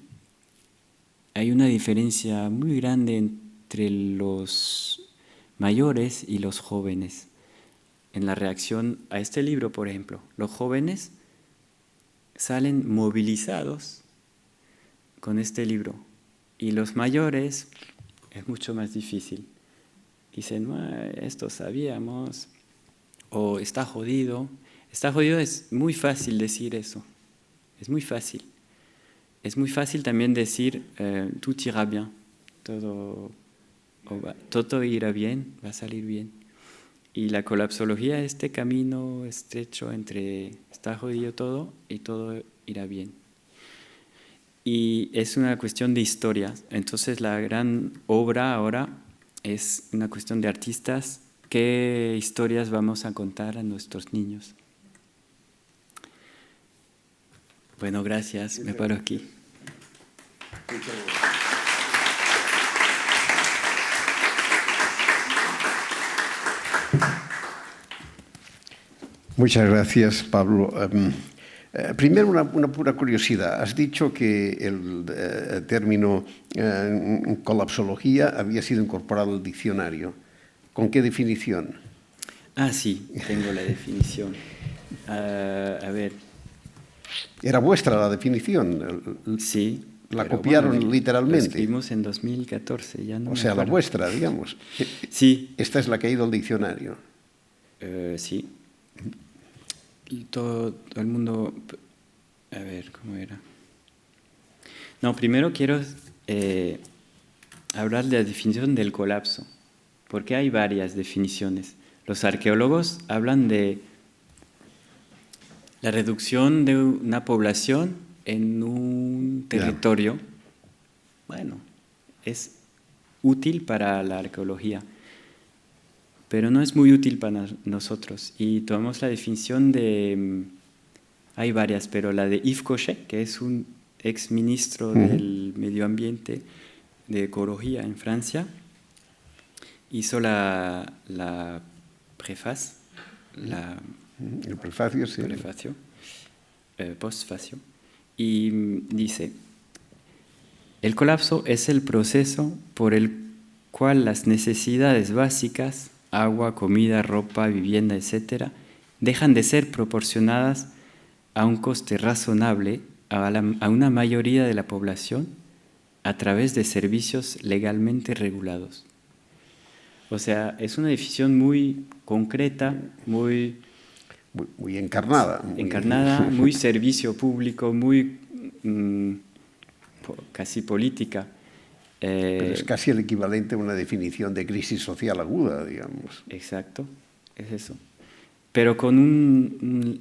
hay una diferencia muy grande entre los mayores y los jóvenes en la reacción a este libro, por ejemplo. Los jóvenes salen movilizados con este libro y los mayores es mucho más difícil. Dicen, esto sabíamos, o está jodido. Está jodido, es muy fácil decir eso, es muy fácil. es muy fácil también decir tout ira bien, todo irá bien, va a salir bien. Y la colapsología es este camino estrecho entre está jodido todo y todo irá bien. Y es una cuestión de historia. Entonces la gran obra ahora es una cuestión de artistas. ¿Qué historias vamos a contar a nuestros niños? Bueno, gracias. Me paro aquí. Muchas gracias, Pablo. Primero, una pura curiosidad. Has dicho que el término colapsología había sido incorporado al diccionario. ¿Con qué definición? Ah, sí, tengo la definición. A ver. ¿Era vuestra la definición? Sí. ¿La copiaron bueno, literalmente? La escribimos en 2014, ya no O sea, la vuestra, digamos. Sí. Esta es la que ha ido al diccionario. Sí. Y todo el mundo... A ver, ¿cómo era? No, primero quiero hablar de la definición del colapso, porque hay varias definiciones. Los arqueólogos hablan de la reducción de una población en un territorio. Bueno, es útil para la arqueología, pero no es muy útil para nosotros. Y tomamos la definición de... Hay varias, pero la de Yves Cochet, que es un ex ministro del Medio Ambiente de Ecología en Francia, hizo la preface, el prefacio, sí. Postfacio, y dice: el colapso es el proceso por el cual las necesidades básicas, agua, comida, ropa, vivienda, etc., dejan de ser proporcionadas a un coste razonable a una mayoría de la población a través de servicios legalmente regulados. O sea, es una definición muy concreta, muy encarnada. Muy servicio público, muy casi política. Pero es casi el equivalente a una definición de crisis social aguda, digamos. Exacto, es eso. Pero con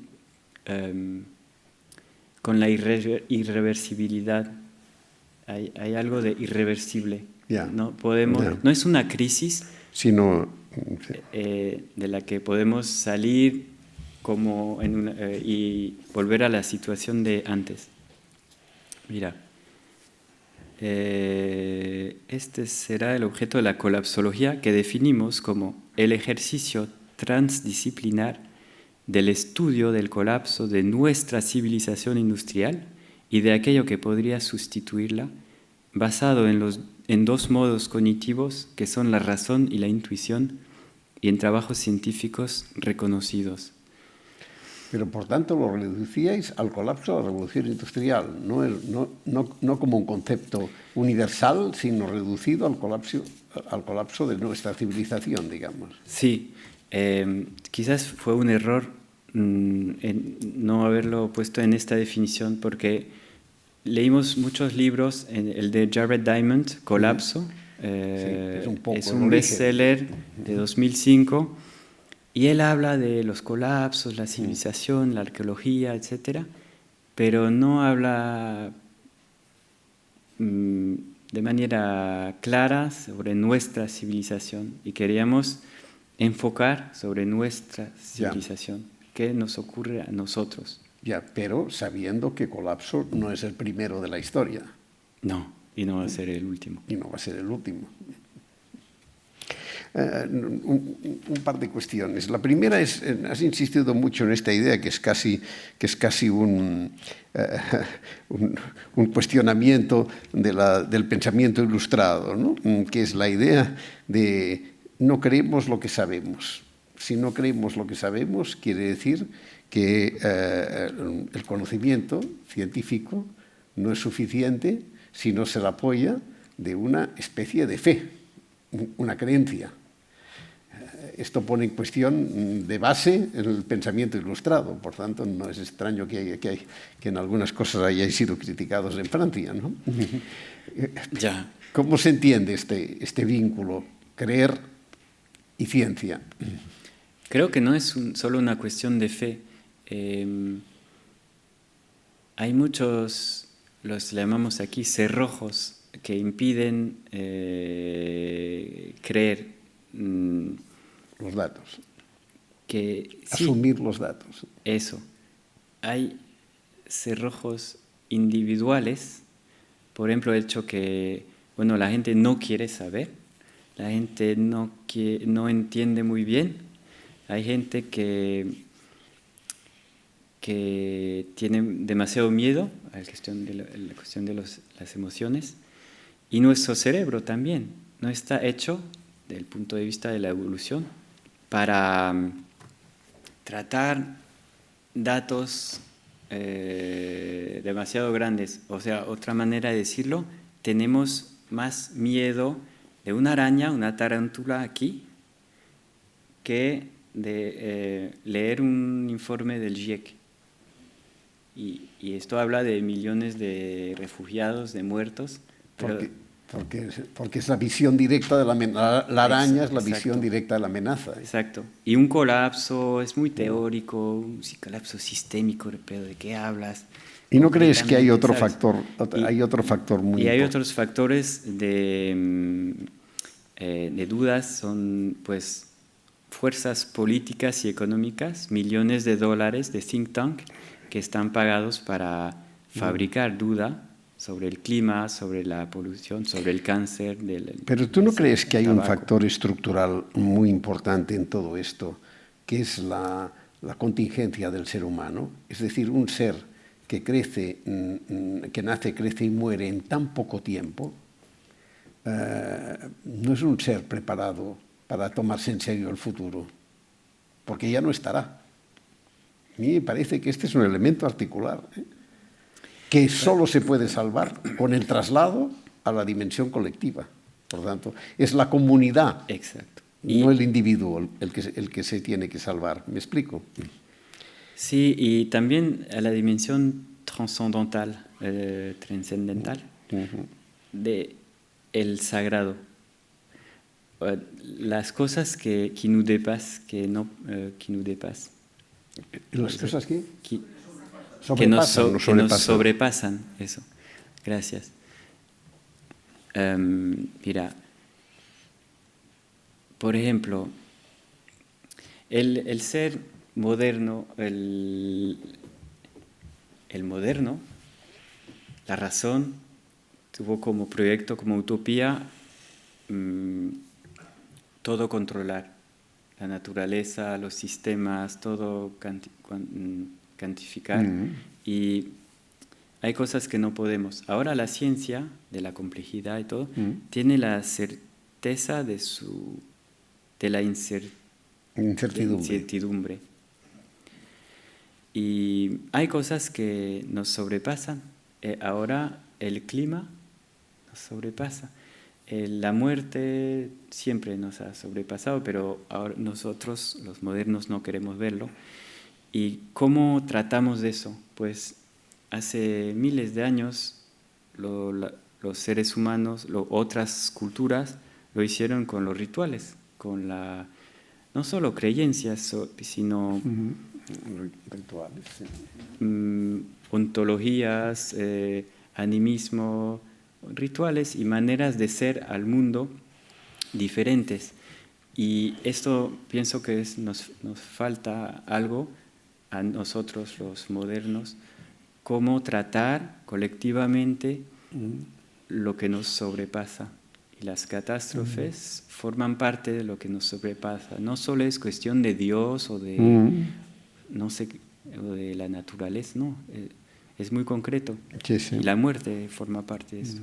con la irreversibilidad. Hay algo de irreversible. No podemos, no es una crisis, sino de la que podemos salir como y volver a la situación de antes. Mira, este será el objeto de la colapsología, que definimos como el ejercicio transdisciplinar del estudio del colapso de nuestra civilización industrial y de aquello que podría sustituirla, basado en dos modos cognitivos que son la razón y la intuición, y en trabajos científicos reconocidos. Pero, por tanto, lo reducíais al colapso de la revolución industrial, no como un concepto universal, sino reducido al colapso de nuestra civilización, digamos. Sí, quizás fue un error en no haberlo puesto en esta definición, porque leímos muchos libros, el de Jared Diamond, Colapso, es un bestseller de 2005, y él habla de los colapsos, la civilización, la arqueología, etc., pero no habla de manera clara sobre nuestra civilización, y queríamos enfocar sobre nuestra civilización, qué nos ocurre a nosotros. Pero sabiendo que colapso no es el primero de la historia. No, y no va a ser el último. Y no va a ser el último. Un par de cuestiones. La primera es, has insistido mucho en esta idea que es casi un cuestionamiento del pensamiento ilustrado, ¿no? Que es la idea de no creemos lo que sabemos. Si no creemos lo que sabemos, quiere decir que el conocimiento científico no es suficiente si no se le apoya de una especie de fe, una creencia. esto pone en cuestión de base el pensamiento ilustrado. Por tanto, no es extraño que en algunas cosas hayáis sido criticados en Francia, ¿no? Ya. ¿Cómo se entiende este vínculo, creer y ciencia? Creo que no es solo una cuestión de fe. Hay muchos, los llamamos aquí cerrojos, que impiden creer. Los datos. Que sí, asumir los datos. Eso. Hay cerrojos individuales, por ejemplo, el hecho que, bueno, la gente no quiere saber, la gente no entiende muy bien, hay gente que tiene demasiado miedo a la cuestión de las emociones, y nuestro cerebro también no está hecho, desde el punto de vista de la evolución, para tratar datos demasiado grandes. O sea, otra manera de decirlo, tenemos más miedo de una araña, una tarántula aquí, que de leer un informe del GIEC. Y esto habla de millones de refugiados, de muertos. Porque es la visión directa de la araña, es la visión exacto. directa de la amenaza. Exacto. Y un colapso es muy teórico, un colapso sistémico, pero ¿de qué hablas? ¿Y no crees que hay otro ¿sabes? factor, hay otro factor muy Y hay importante? otros factores de dudas, son pues fuerzas políticas y económicas, millones de dólares de think tank que están pagados para fabricar duda sobre el clima, sobre la polución, sobre el cáncer. Pero ¿tú no crees que hay un tabaco. factor estructural muy importante en todo esto, que es la contingencia del ser humano? Es decir, un ser que crece, que nace, crece y muere en tan poco tiempo, no es un ser preparado para tomarse en serio el futuro, porque ya no estará. A mí me parece que este es un elemento articular, que solo se puede salvar con el traslado a la dimensión colectiva. Por tanto, es la comunidad, Exacto. no el individuo el que se tiene que salvar. ¿Me explico? Sí, y también a la dimensión trascendental, de el sagrado. Las cosas que nous dépassent, que nous dépassent. ¿Las cosas qué? Que nos sobrepasan. sobrepasan, eso. Gracias. Mira, por ejemplo, el ser moderno, el moderno, la razón, tuvo como proyecto, como utopía, todo controlar, la naturaleza, los sistemas, todo cuantificar. Y hay cosas que no podemos. Ahora la ciencia, de la complejidad y todo, tiene la certeza de la incertidumbre. Y hay cosas que nos sobrepasan. Ahora el clima nos sobrepasa. La muerte siempre nos ha sobrepasado, pero ahora nosotros, los modernos, no queremos verlo. ¿Y cómo tratamos de eso? Pues hace miles de años los seres humanos, otras culturas, lo hicieron con los rituales, con no solo creencias, sino rituales, sí. Ontologías, animismo, rituales y maneras de ser al mundo diferentes. Y esto pienso que nos falta algo a nosotros los modernos, cómo tratar colectivamente lo que nos sobrepasa. Y las catástrofes forman parte de lo que nos sobrepasa. No solo es cuestión de Dios o de, no sé, o de la naturaleza, no. Es muy concreto. Sí, sí. Y la muerte forma parte de esto.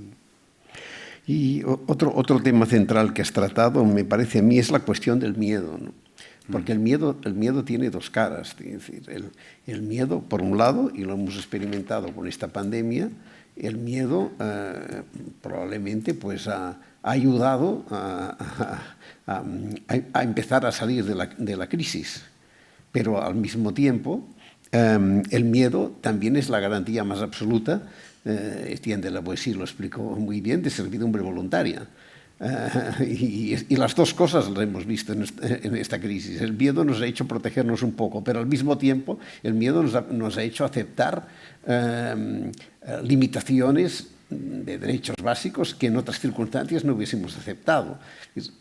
Y otro tema central que has tratado, me parece a mí, es la cuestión del miedo, ¿no? Porque el miedo tiene dos caras. Es decir, el miedo, por un lado, y lo hemos experimentado con esta pandemia, el miedo probablemente pues, a ha ayudado a empezar a salir de la crisis. Pero al mismo tiempo, el miedo también es la garantía más absoluta, Etienne de la Boétie lo explicó muy bien, de servidumbre voluntaria. Y las dos cosas las hemos visto en esta crisis. El miedo nos ha hecho protegernos un poco, pero al mismo tiempo el miedo nos ha hecho aceptar limitaciones de derechos básicos que en otras circunstancias no hubiésemos aceptado.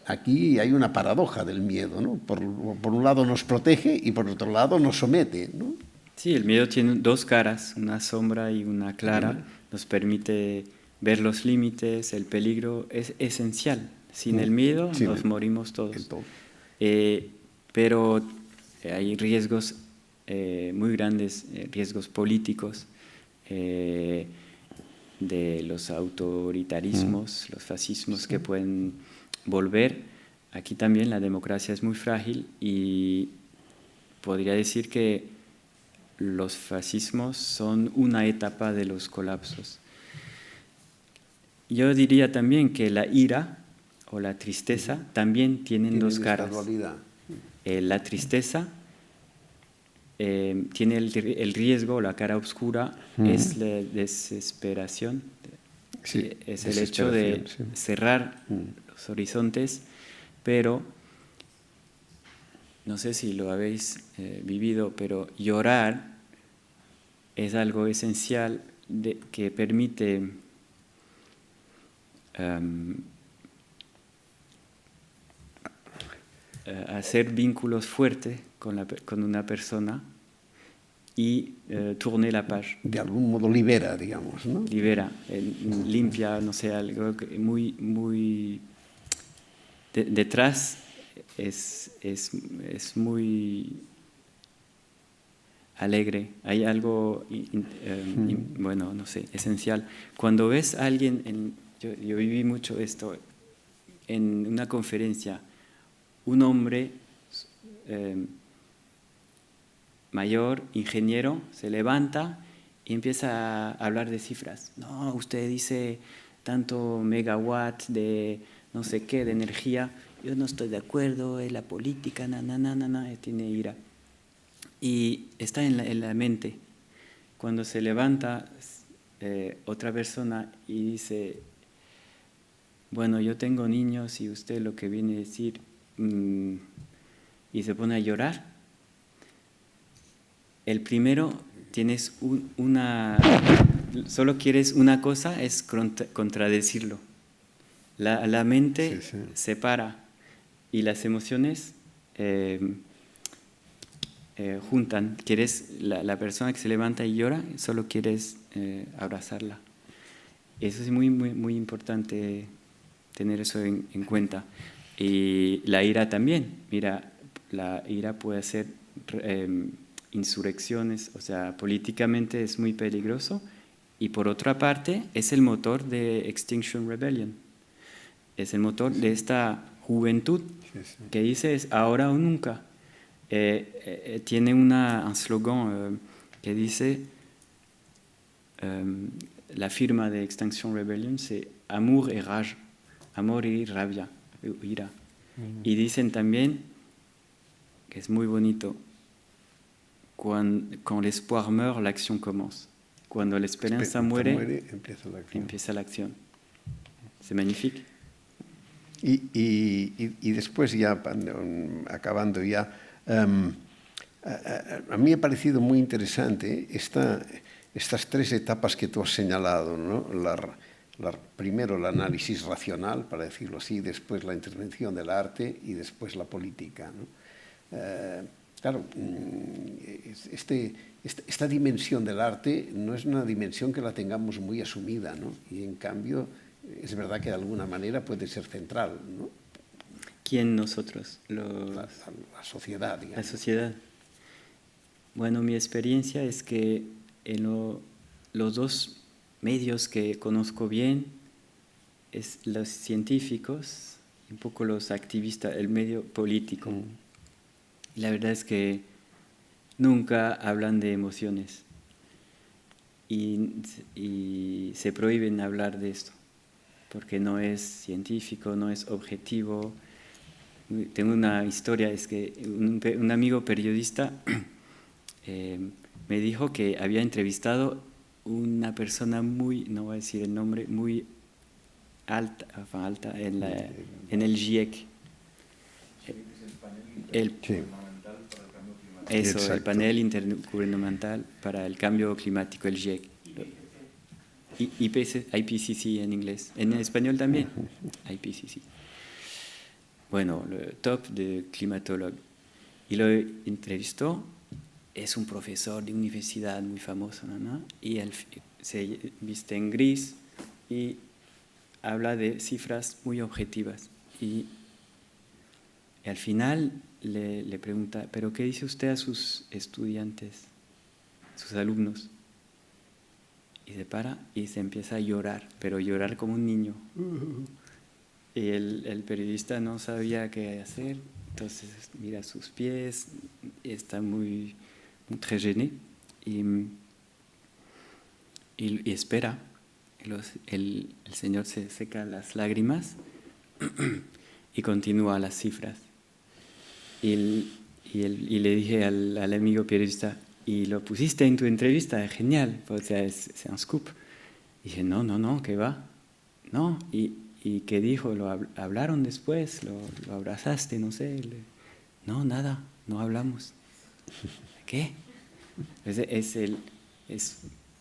Aquí hay una paradoja del miedo, ¿no? Por un lado nos protege y por otro lado nos somete, ¿no? Sí, el miedo tiene dos caras, una sombra y una clara. Nos permite ver los límites, el peligro es esencial. Sin el miedo nos morimos todos. Pero hay riesgos muy grandes, riesgos políticos, de los autoritarismos, los fascismos que pueden volver. Aquí también la democracia es muy frágil y podría decir que los fascismos son una etapa de los colapsos. Yo diría también que la ira o la tristeza también tienen dos caras. La tristeza tiene el riesgo, la cara oscura, es la desesperación, es el hecho de cerrar los horizontes, pero no sé si lo habéis vivido, pero llorar es algo esencial que permite hacer vínculos fuertes con una persona y tourner la page. De algún modo libera, digamos, ¿no? Libera, limpia, no sé, algo muy detrás es muy alegre, hay algo, bueno, no sé, esencial. Cuando ves a alguien, yo viví mucho esto, en una conferencia, un hombre mayor, ingeniero, se levanta y empieza a hablar de cifras. No, usted dice tanto megawatt de no sé qué, de energía, yo no estoy de acuerdo, es la política, tiene ira. Y está en la mente. Cuando se levanta otra persona y dice, bueno, yo tengo niños y usted lo que viene a decir, y se pone a llorar, el primero tienes solo quieres una cosa, es contradecirlo. La mente se para y las emociones juntan. Quieres la persona que se levanta y llora, solo quieres abrazarla. Eso es muy, muy, muy importante tener eso en cuenta. Y la ira también. Mira, la ira puede ser insurrecciones, o sea, políticamente es muy peligroso. Y por otra parte, es el motor de Extinction Rebellion. Es el motor de esta juventud que dice es ahora o nunca. Tiene un slogan que dice, la firma de Extinction Rebellion, c'est amour et rage, amor y rabia, ira. Y dicen también, que es muy bonito, quand l'espoir meurt, l'action commence. Cuando la esperanza muere, empieza la acción. C'est magnifique. Y después ya, acabando ya, a mí me ha parecido muy interesante estas tres etapas que tú has señalado, ¿no? Primero el análisis racional, para decirlo así, después la intervención del arte y después la política, ¿no? Claro, esta dimensión del arte no es una dimensión que la tengamos muy asumida, ¿no? Y en cambio es verdad que de alguna manera puede ser central, ¿no? ¿Quién nosotros? La sociedad, digamos. La sociedad. Bueno, mi experiencia es que en los dos medios que conozco bien es los científicos y un poco los activistas, el medio político. Y la verdad es que nunca hablan de emociones y se prohíben hablar de esto. porque no es científico, no es objetivo. Tengo una historia, es que un amigo periodista me dijo que había entrevistado una persona muy, no voy a decir el nombre, muy alta en el GIEC. El, Eso, el panel intergubernamental para el cambio climático, el GIEC. IPCC en inglés, en español también, IPCC. Bueno, el top de climatólogo. Y lo entrevistó, es un profesor de universidad muy famoso, ¿no? Y él se viste en gris y habla de cifras muy objetivas. Y al final le pregunta, ¿pero qué dice usted a sus estudiantes, sus alumnos? Y se para y se empieza a llorar, pero llorar como un niño. Y el periodista no sabía qué hacer, entonces mira sus pies, está muy très gêné y espera. El señor se seca las lágrimas y continúa las cifras. Y le dije al amigo periodista, ¿y lo pusiste en tu entrevista? Genial, o sea, es un scoop. Y dije, no, ¿qué va? No, ¿y qué dijo? ¿Lo hablaron después? ¿Lo abrazaste? No sé. No, nada, no hablamos. ¿Qué?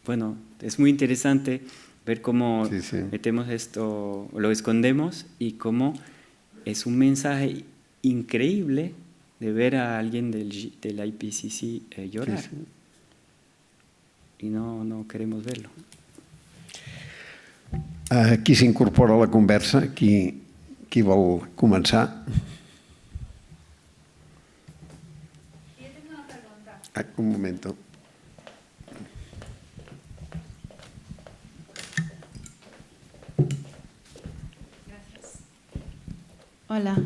Bueno, es muy interesante ver cómo metemos esto, lo escondemos y cómo es un mensaje increíble de ver a alguien del IPCC llorar. Sí. Y no queremos verlo. Qui s'incorpora a la conversa? Qui vol començar? Yo tengo una pregunta. Un momento. Gracias. Hola.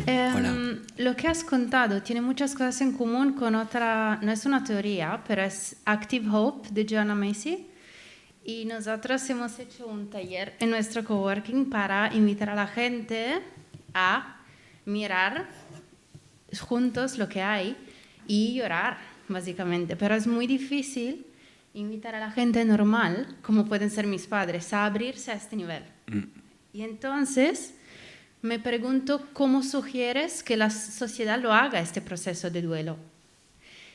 Hola. Lo que has contado tiene muchas cosas en común con otra, no es una teoría, pero es Active Hope de Joanna Macy. Y nosotros hemos hecho un taller en nuestro coworking para invitar a la gente a mirar juntos lo que hay y llorar, básicamente. Pero es muy difícil invitar a la gente normal, como pueden ser mis padres, a abrirse a este nivel. Y entonces me pregunto cómo sugieres que la sociedad lo haga, este proceso de duelo.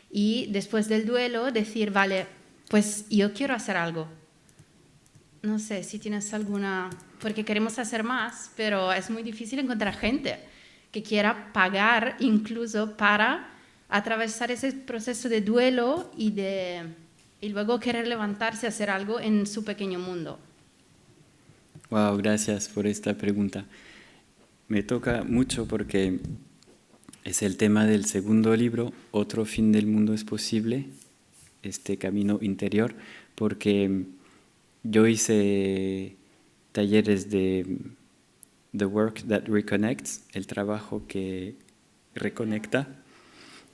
Y después del duelo decir, vale, pues yo quiero hacer algo. No sé si tienes alguna, porque queremos hacer más, pero es muy difícil encontrar gente que quiera pagar incluso para atravesar ese proceso de duelo y luego querer levantarse a hacer algo en su pequeño mundo. Wow, gracias por esta pregunta. Me toca mucho porque es el tema del segundo libro, Otro fin del mundo es posible, este camino interior, porque yo hice talleres de The Work That Reconnects, el trabajo que reconecta,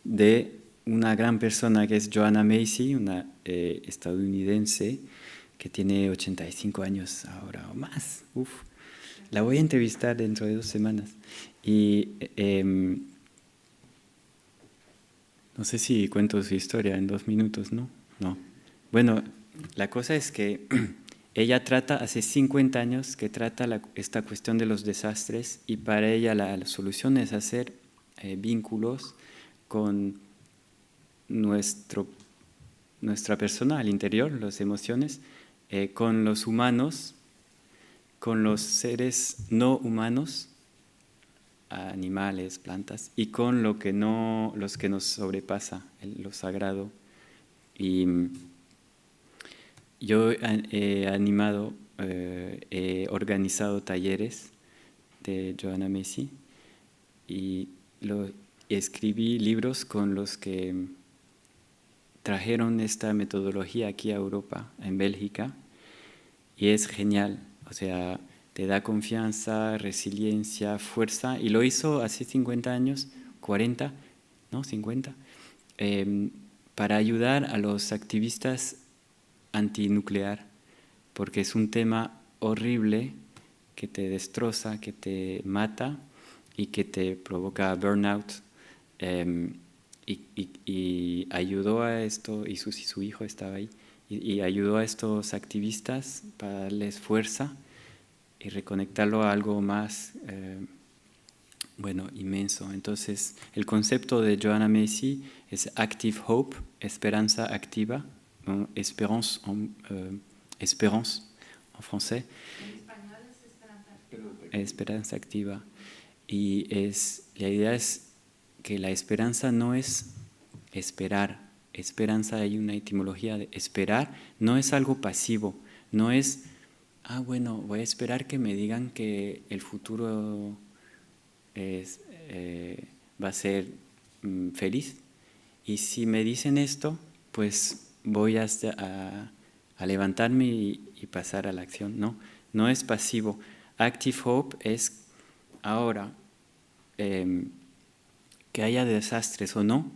de una gran persona que es Joanna Macy, una estadounidense que tiene 85 años ahora o más. La voy a entrevistar dentro de 2 semanas. Y no sé si cuento su historia en 2 minutos, ¿no? No. Bueno, la cosa es que ella trata, hace 50 años que trata esta cuestión de los desastres y para ella la solución es hacer vínculos con nuestra persona al interior, las emociones, con los humanos, con los seres no humanos, animales, plantas, y con los que nos sobrepasa, lo sagrado. Y yo he animado, he organizado talleres de Joanna Macy y escribí libros con los que trajeron esta metodología aquí a Europa, en Bélgica, y es genial, o sea, te da confianza, resiliencia, fuerza, y lo hizo hace 50 años, 40, ¿no? 50, para ayudar a los activistas antinuclear, porque es un tema horrible que te destroza, que te mata y que te provoca burnout. Y ayudó a esto, y su hijo estaba ahí, y ayudó a estos activistas para darles fuerza y reconectarlo a algo más, inmenso. Entonces, el concepto de Joanna Macy es Active Hope, esperanza activa, espérance en francés. Esperanza activa. Y la idea es que la esperanza no es esperar. Esperanza, hay una etimología de esperar, no es algo pasivo, no es, voy a esperar que me digan que el futuro va a ser feliz. Y si me dicen esto, pues voy a levantarme y pasar a la acción. No es pasivo. Active Hope es ahora, que haya desastres o no,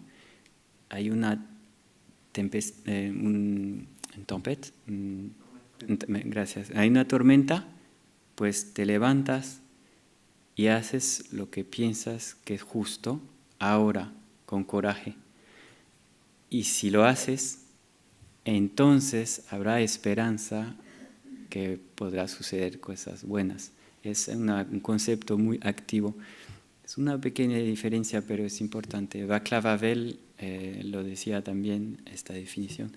hay una gracias, hay una tormenta, pues te levantas y haces lo que piensas que es justo ahora, con coraje. Y si lo haces, entonces habrá esperanza que podrá suceder cosas buenas. Es un concepto muy activo. Es una pequeña diferencia, pero es importante. Václav Havel lo decía también, esta definición.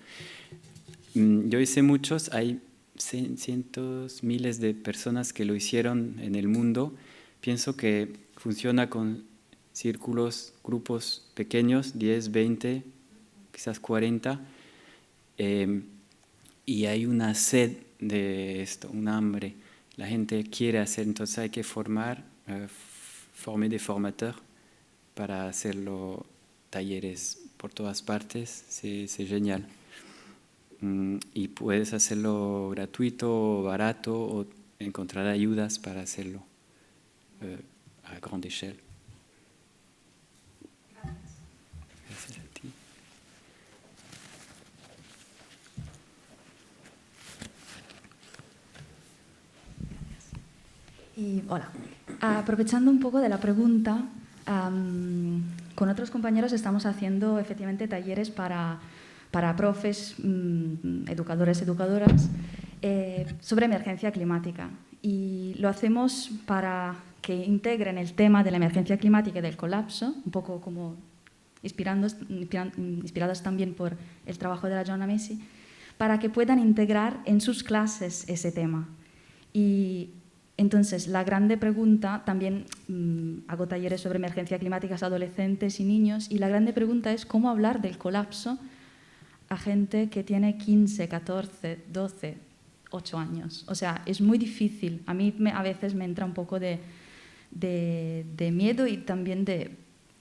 Yo hice muchos, hay cientos, miles de personas que lo hicieron en el mundo. Pienso que funciona con círculos, grupos pequeños, 10, 20, quizás 40, y hay una sed de esto, un hambre. La gente quiere hacer, entonces hay que former des formateurs para hacerlo, talleres por todas partes, c'est genial. Y puedes hacerlo gratuito o barato o encontrar ayudas para hacerlo a grande échelle. Gracias a ti. Y hola, aprovechando un poco de la pregunta, con otros compañeros estamos haciendo efectivamente talleres para profes, educadores, educadoras, sobre emergencia climática. Y lo hacemos para que integren el tema de la emergencia climática y del colapso, un poco como inspirados también por el trabajo de la Joanna Macy, para que puedan integrar en sus clases ese tema. Y entonces, la grande pregunta, también hago talleres sobre emergencia climática a adolescentes y niños, y la grande pregunta es cómo hablar del colapso a gente que tiene 15, 14, 12, 8 años. O sea, es muy difícil. A mí a veces me entra un poco de miedo y también de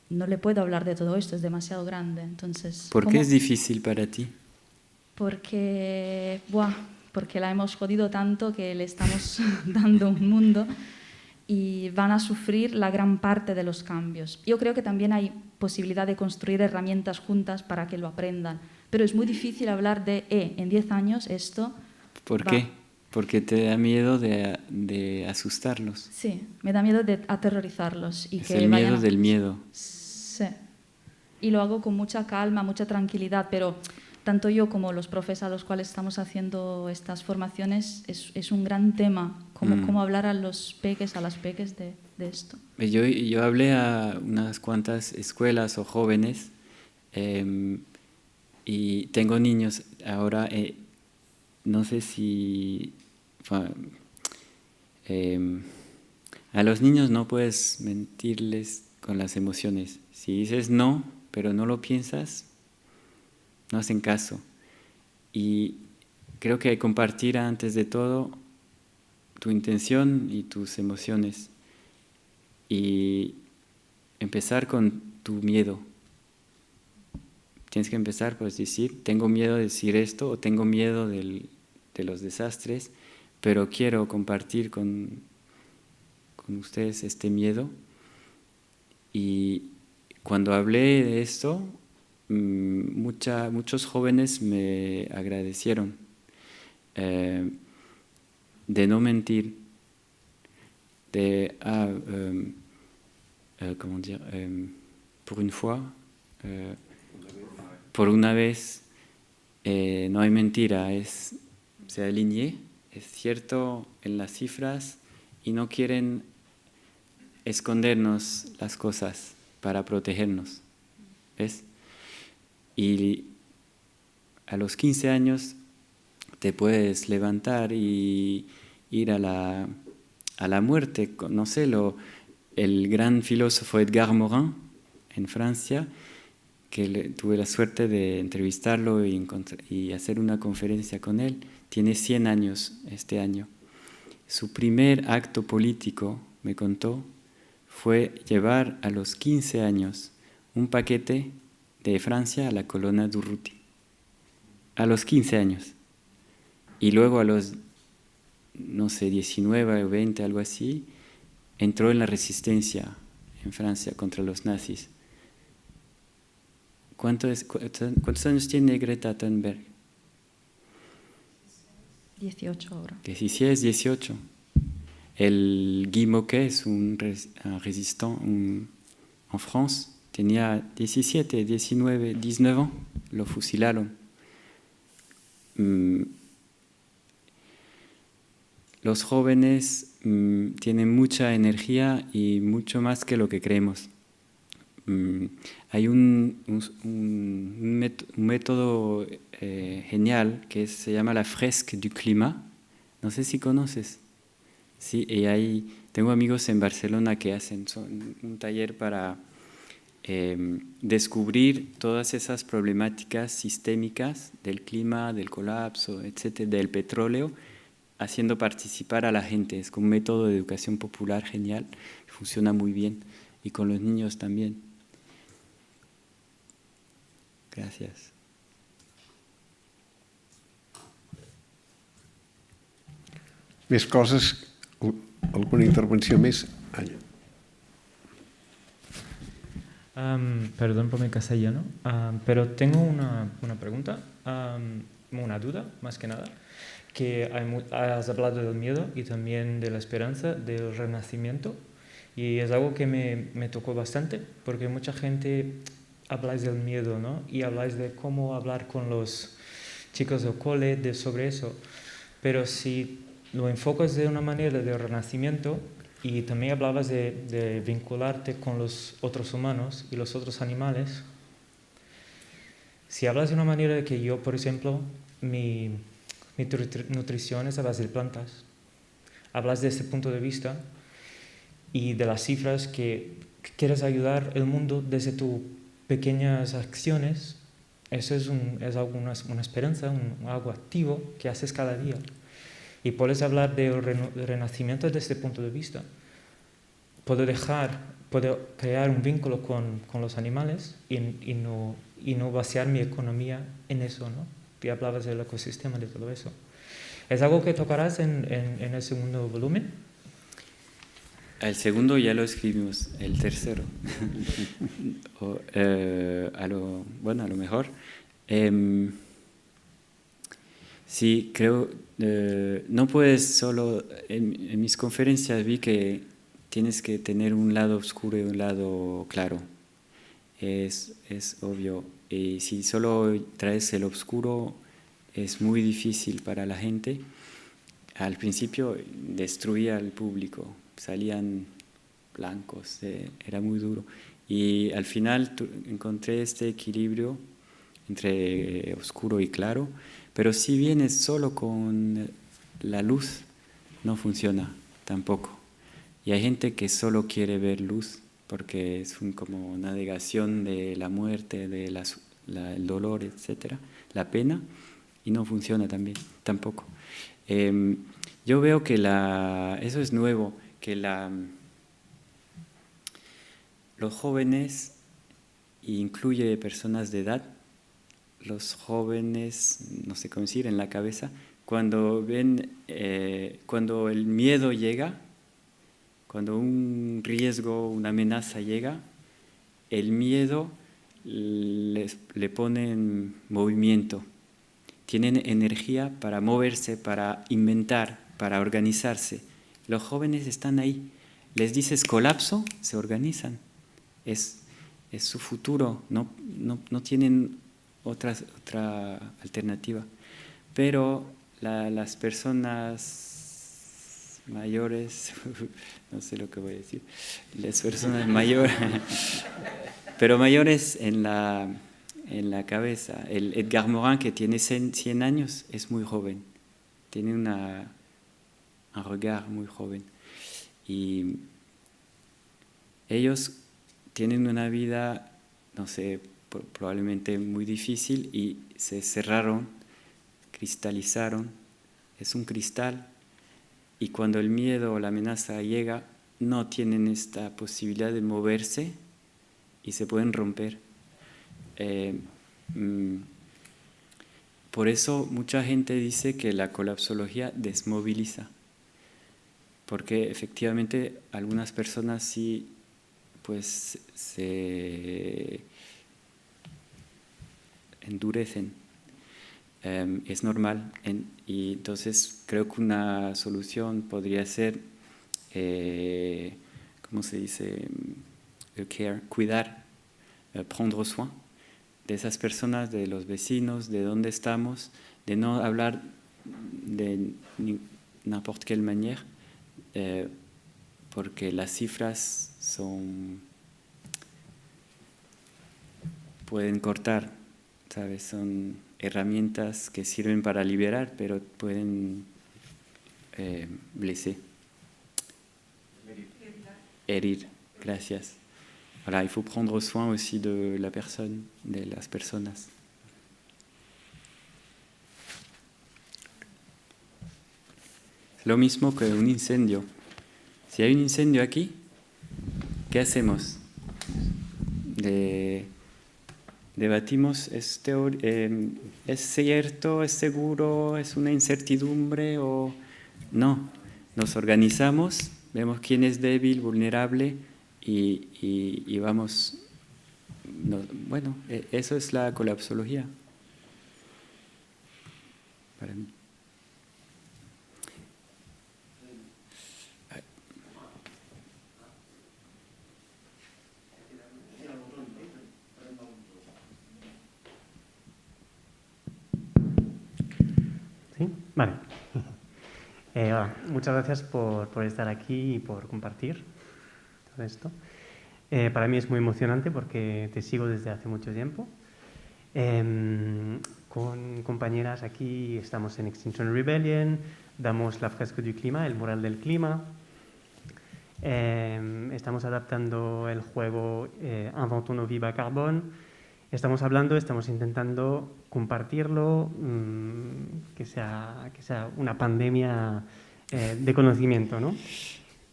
no le puedo hablar de todo esto, es demasiado grande. Entonces, ¿Por qué es difícil para ti? Porque la hemos jodido tanto que le estamos dando un mundo y van a sufrir la gran parte de los cambios. Yo creo que también hay posibilidad de construir herramientas juntas para que lo aprendan, pero es muy difícil hablar de, en 10 años esto... ¿Por qué? Porque te da miedo de asustarlos. Sí, me da miedo de aterrorizarlos. Y es que el miedo del miedo. Sí. Y lo hago con mucha calma, mucha tranquilidad, pero... Tanto yo como los profes a los cuales estamos haciendo estas formaciones, es un gran tema, cómo hablar a los peques, a las peques de esto. Yo hablé a unas cuantas escuelas o jóvenes y tengo niños ahora, no sé si... a los niños no puedes mentirles con las emociones. Si dices no, pero no lo piensas, no hacen caso. Y creo que hay que compartir antes de todo tu intención y tus emociones. Y empezar con tu miedo. Tienes que empezar por decir, tengo miedo de decir esto o tengo miedo de los desastres, pero quiero compartir con ustedes este miedo. Y cuando hablé de esto, muchos jóvenes me agradecieron de no mentir, de comment dire, pour une fois, por una vez, no hay mentira, se alineé, es cierto en las cifras y no quieren escondernos las cosas para protegernos, ¿ves? Y a los 15 años te puedes levantar y ir a la muerte. No sé, el gran filósofo Edgar Morin en Francia, que tuve la suerte de entrevistarlo y hacer una conferencia con él, tiene 100 años este año. Su primer acto político, me contó, fue llevar a los 15 años un paquete de Francia a la colonia Durruti. A los 15 años. Y luego a los, no sé, 19 o 20, algo así, entró en la resistencia en Francia contra los nazis. ¿Cuántos años tiene Greta Thunberg? 18 ahora. 16, 18. El Guy Moquet es un résistant en France. Tenía 17, 19 ans. Lo fusilaron. Los jóvenes tienen mucha energía y mucho más que lo que creemos. Hay un método genial que se llama la fresque du climat. No sé si conoces. Sí, y tengo amigos en Barcelona que hacen un taller para descubrir todas esas problemáticas sistémicas del clima, del colapso, etcétera, del petróleo, haciendo participar a la gente. Es como un método de educación popular genial, funciona muy bien, y con los niños también. Gracias. Més coses? Alguna intervenció més? Anya. Perdón por mi castellano, pero tengo una pregunta, una duda más que nada, que has hablado del miedo y también de la esperanza, del renacimiento, y es algo que me tocó bastante, porque mucha gente habláis del miedo, ¿no? Y habláis de cómo hablar con los chicos del cole sobre eso, pero si lo enfocas de una manera de renacimiento, y también hablabas de vincularte con los otros humanos y los otros animales. Si hablas de una manera de que yo, por ejemplo, mi nutrición es a base de plantas, hablas de ese punto de vista y de las cifras que quieres ayudar al mundo desde tus pequeñas acciones, eso es una esperanza, algo activo que haces cada día. Y puedes hablar de renacimiento desde este punto de vista. Puedo crear un vínculo con los animales y no vaciar mi economía en eso, ¿no? Y hablabas del ecosistema, de todo eso. ¿Es algo que tocarás en el segundo volumen? El segundo ya lo escribimos, el tercero. A lo mejor. Sí, creo, no puedes solo, en mis conferencias vi que tienes que tener un lado oscuro y un lado claro, es obvio, y si solo traes el oscuro es muy difícil para la gente. Al principio destruía al público, salían blancos, era muy duro, y al final encontré este equilibrio entre oscuro y claro. Pero si vienes solo con la luz, no funciona tampoco. Y hay gente que solo quiere ver luz, porque es como una negación de la muerte, de el dolor, etc., la pena, y no funciona tampoco. Yo veo que eso es nuevo, que los jóvenes, incluye personas de edad, los jóvenes, no sé cómo decir, en la cabeza, cuando cuando el miedo llega, cuando un riesgo, una amenaza llega, el miedo le pone en movimiento. Tienen energía para moverse, para inventar, para organizarse. Los jóvenes están ahí, les dices colapso, se organizan. Es su futuro, no tienen otra alternativa. Pero las personas mayores, no sé lo que voy a decir, las personas mayores, pero mayores en la cabeza. El Edgar Morin, que tiene 100 años, es muy joven, tiene un regard muy joven. Y ellos tienen una vida, no sé, probablemente muy difícil y se cerraron, cristalizaron, es un cristal, y cuando el miedo o la amenaza llega, no tienen esta posibilidad de moverse y se pueden romper. Por eso mucha gente dice que la colapsología desmoviliza, porque efectivamente algunas personas sí pues se endurecen. Es normal, y entonces creo que una solución podría ser, ¿cómo se dice? Care, cuidar, prendre soin de esas personas, de los vecinos, de dónde estamos, de no hablar de n'importe quelle manière, porque las cifras pueden cortar, ¿sabes? Son herramientas que sirven para liberar, pero pueden blesser. Herir, gracias. Voilà, il faut prendre soin aussi de la personne, de las personas. Es lo mismo que un incendio. Si hay un incendio aquí, ¿qué hacemos? Debatimos, ¿es cierto, es seguro, es una incertidumbre o no? Nos organizamos, vemos quién es débil, vulnerable y vamos. Bueno, eso es la colapsología para mí. ¿Sí? Vale. Hola. Muchas gracias por estar aquí y por compartir todo esto. Para mí es muy emocionante porque te sigo desde hace mucho tiempo. Con compañeras aquí estamos en Extinction Rebellion, damos la fresco du clima, el mural del clima. Estamos adaptando el juego Inventons nos vies carbone. Estamos intentando compartirlo, que sea una pandemia de conocimiento, ¿no?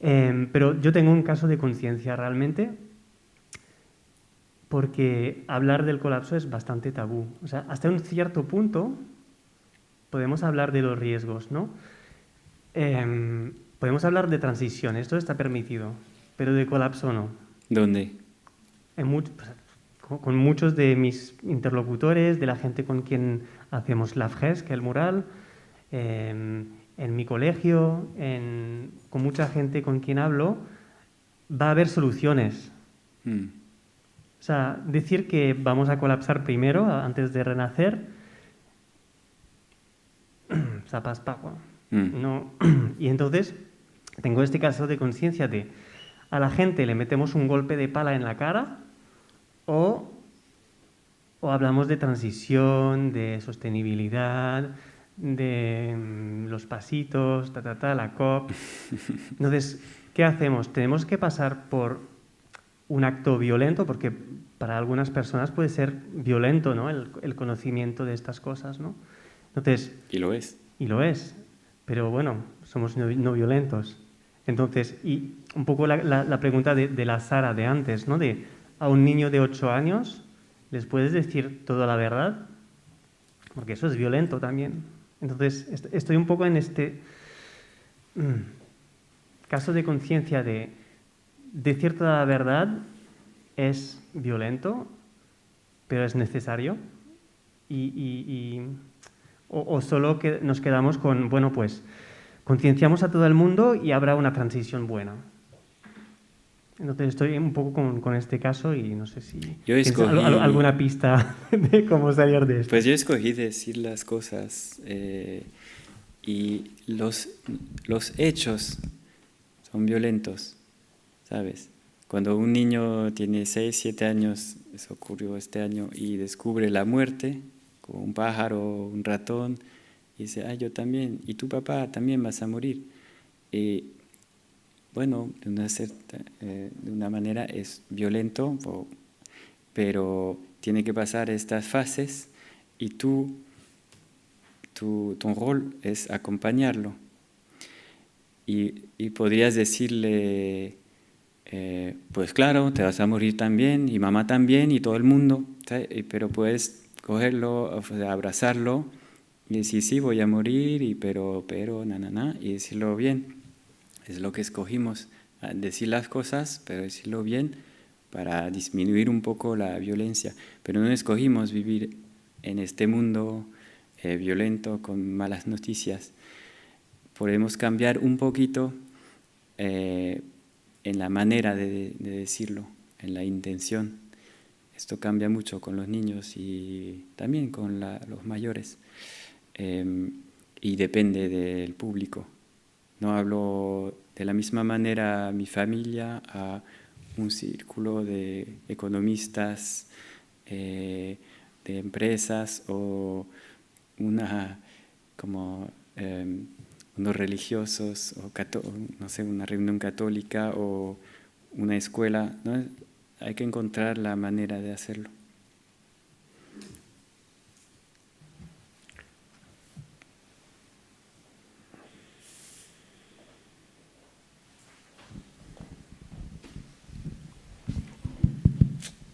Pero yo tengo un caso de conciencia realmente, porque hablar del colapso es bastante tabú. O sea, hasta un cierto punto podemos hablar de los riesgos, ¿no? Podemos hablar de transición, esto está permitido, pero de colapso no. ¿Dónde? Con muchos de mis interlocutores, de la gente con quien hacemos la fresque, el mural, en mi colegio, con mucha gente con quien hablo, va a haber soluciones. O sea, decir que vamos a colapsar primero, antes de renacer, zapas pagua. No. Y entonces tengo este caso de conciencia de a la gente le metemos un golpe de pala en la cara o hablamos de transición, de sostenibilidad, de los pasitos, la COP. Entonces, ¿qué hacemos? Tenemos que pasar por un acto violento, porque para algunas personas puede ser violento, ¿no? El conocimiento de estas cosas, ¿no? Entonces, y lo es. Y lo es, pero bueno, somos no violentos. Entonces, y un poco la pregunta de la Sara de antes, ¿no? De a un niño de 8 años, ¿les puedes decir toda la verdad? Porque eso es violento también. Entonces, estoy un poco en este caso de conciencia de decir toda la verdad es violento, pero es necesario. O solo que nos quedamos con, bueno, pues concienciamos a todo el mundo y habrá una transición buena. Entonces estoy un poco con este caso y no sé si Yo tienes escogí- alguna pista de cómo salir de esto. Pues yo escogí decir las cosas y los hechos son violentos, ¿sabes? Cuando un niño tiene 6, 7 años, eso ocurrió este año, y descubre la muerte, como un pájaro, un ratón, y dice, ah, yo también, y tu papá también vas a morir. Bueno, de una manera es violento, pero tiene que pasar estas fases y tu rol es acompañarlo. Y podrías decirle, pues claro, te vas a morir también, y mamá también, y todo el mundo, ¿sabes? Pero puedes cogerlo, o sea, abrazarlo y decir, sí, voy a morir, pero, y decirlo bien. Es lo que escogimos, decir las cosas, pero decirlo bien para disminuir un poco la violencia. Pero no escogimos vivir en este mundo violento con malas noticias. Podemos cambiar un poquito en la manera de decirlo, en la intención. Esto cambia mucho con los niños y también con los mayores. Y depende del público. No hablo de la misma manera a mi familia, a un círculo de economistas, de empresas o unos religiosos, o no sé, una reunión católica o una escuela, ¿no? Hay que encontrar la manera de hacerlo.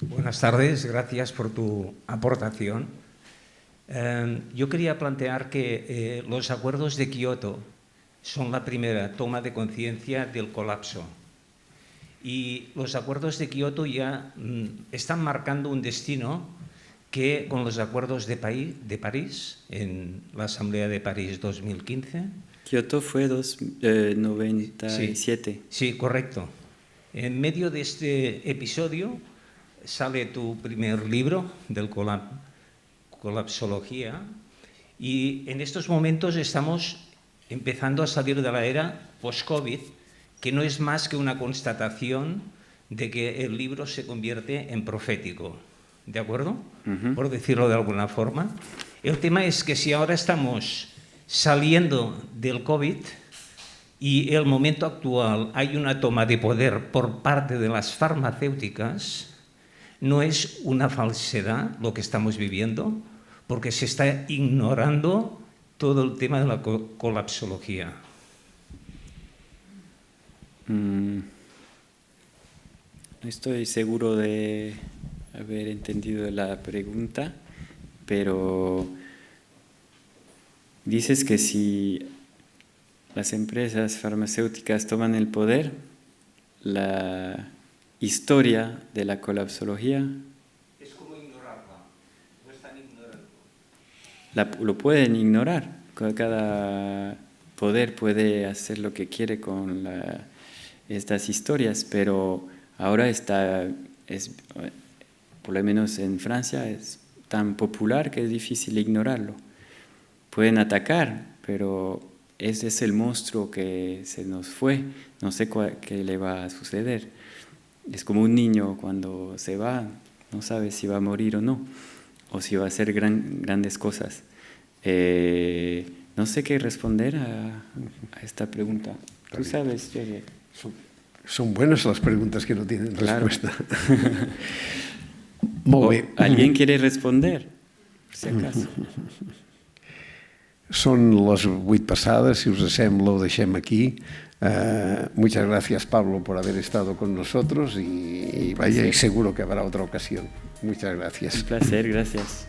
Buenas tardes, gracias por tu aportación. Yo quería plantear que los acuerdos de Kioto son la primera toma de conciencia del colapso. Y los acuerdos de Kioto ya están marcando un destino que con los acuerdos de París, en la Asamblea de París 2015... Kioto fue 97. Sí, correcto. En medio de este episodio sale tu primer libro del colapsología y en estos momentos estamos empezando a salir de la era post-COVID, que no es más que una constatación de que el libro se convierte en profético, ¿de acuerdo? Por decirlo de alguna forma. El tema es que si ahora estamos saliendo del COVID y el momento actual hay una toma de poder por parte de las farmacéuticas, no es una falsedad lo que estamos viviendo, porque se está ignorando todo el tema de la colapsología. No estoy seguro de haber entendido la pregunta, pero dices que si las empresas farmacéuticas toman el poder, la historia de la colapsología Es como ignorarla, no están ignorando. lo pueden ignorar. Cada poder puede hacer lo que quiere con estas historias, pero ahora por lo menos en Francia, es tan popular que es difícil ignorarlo. Pueden atacar, pero ese es el monstruo que se nos fue, no sé qué le va a suceder. Es como un niño cuando se va, no sabe si va a morir o no, o si va a hacer grandes cosas. No sé qué responder a esta pregunta. ¿Tú sabes, Jerry? Son buenas las preguntas que no tienen respuesta. Molt bé. ¿Alguien quiere responder? Per si acaso. Són les 8 passades, si us sembla ho deixem aquí. Muchas gracias, Pablo, por haber estado con nosotros y seguro que habrá otra ocasión. Muchas gracias. Un placer, gracias.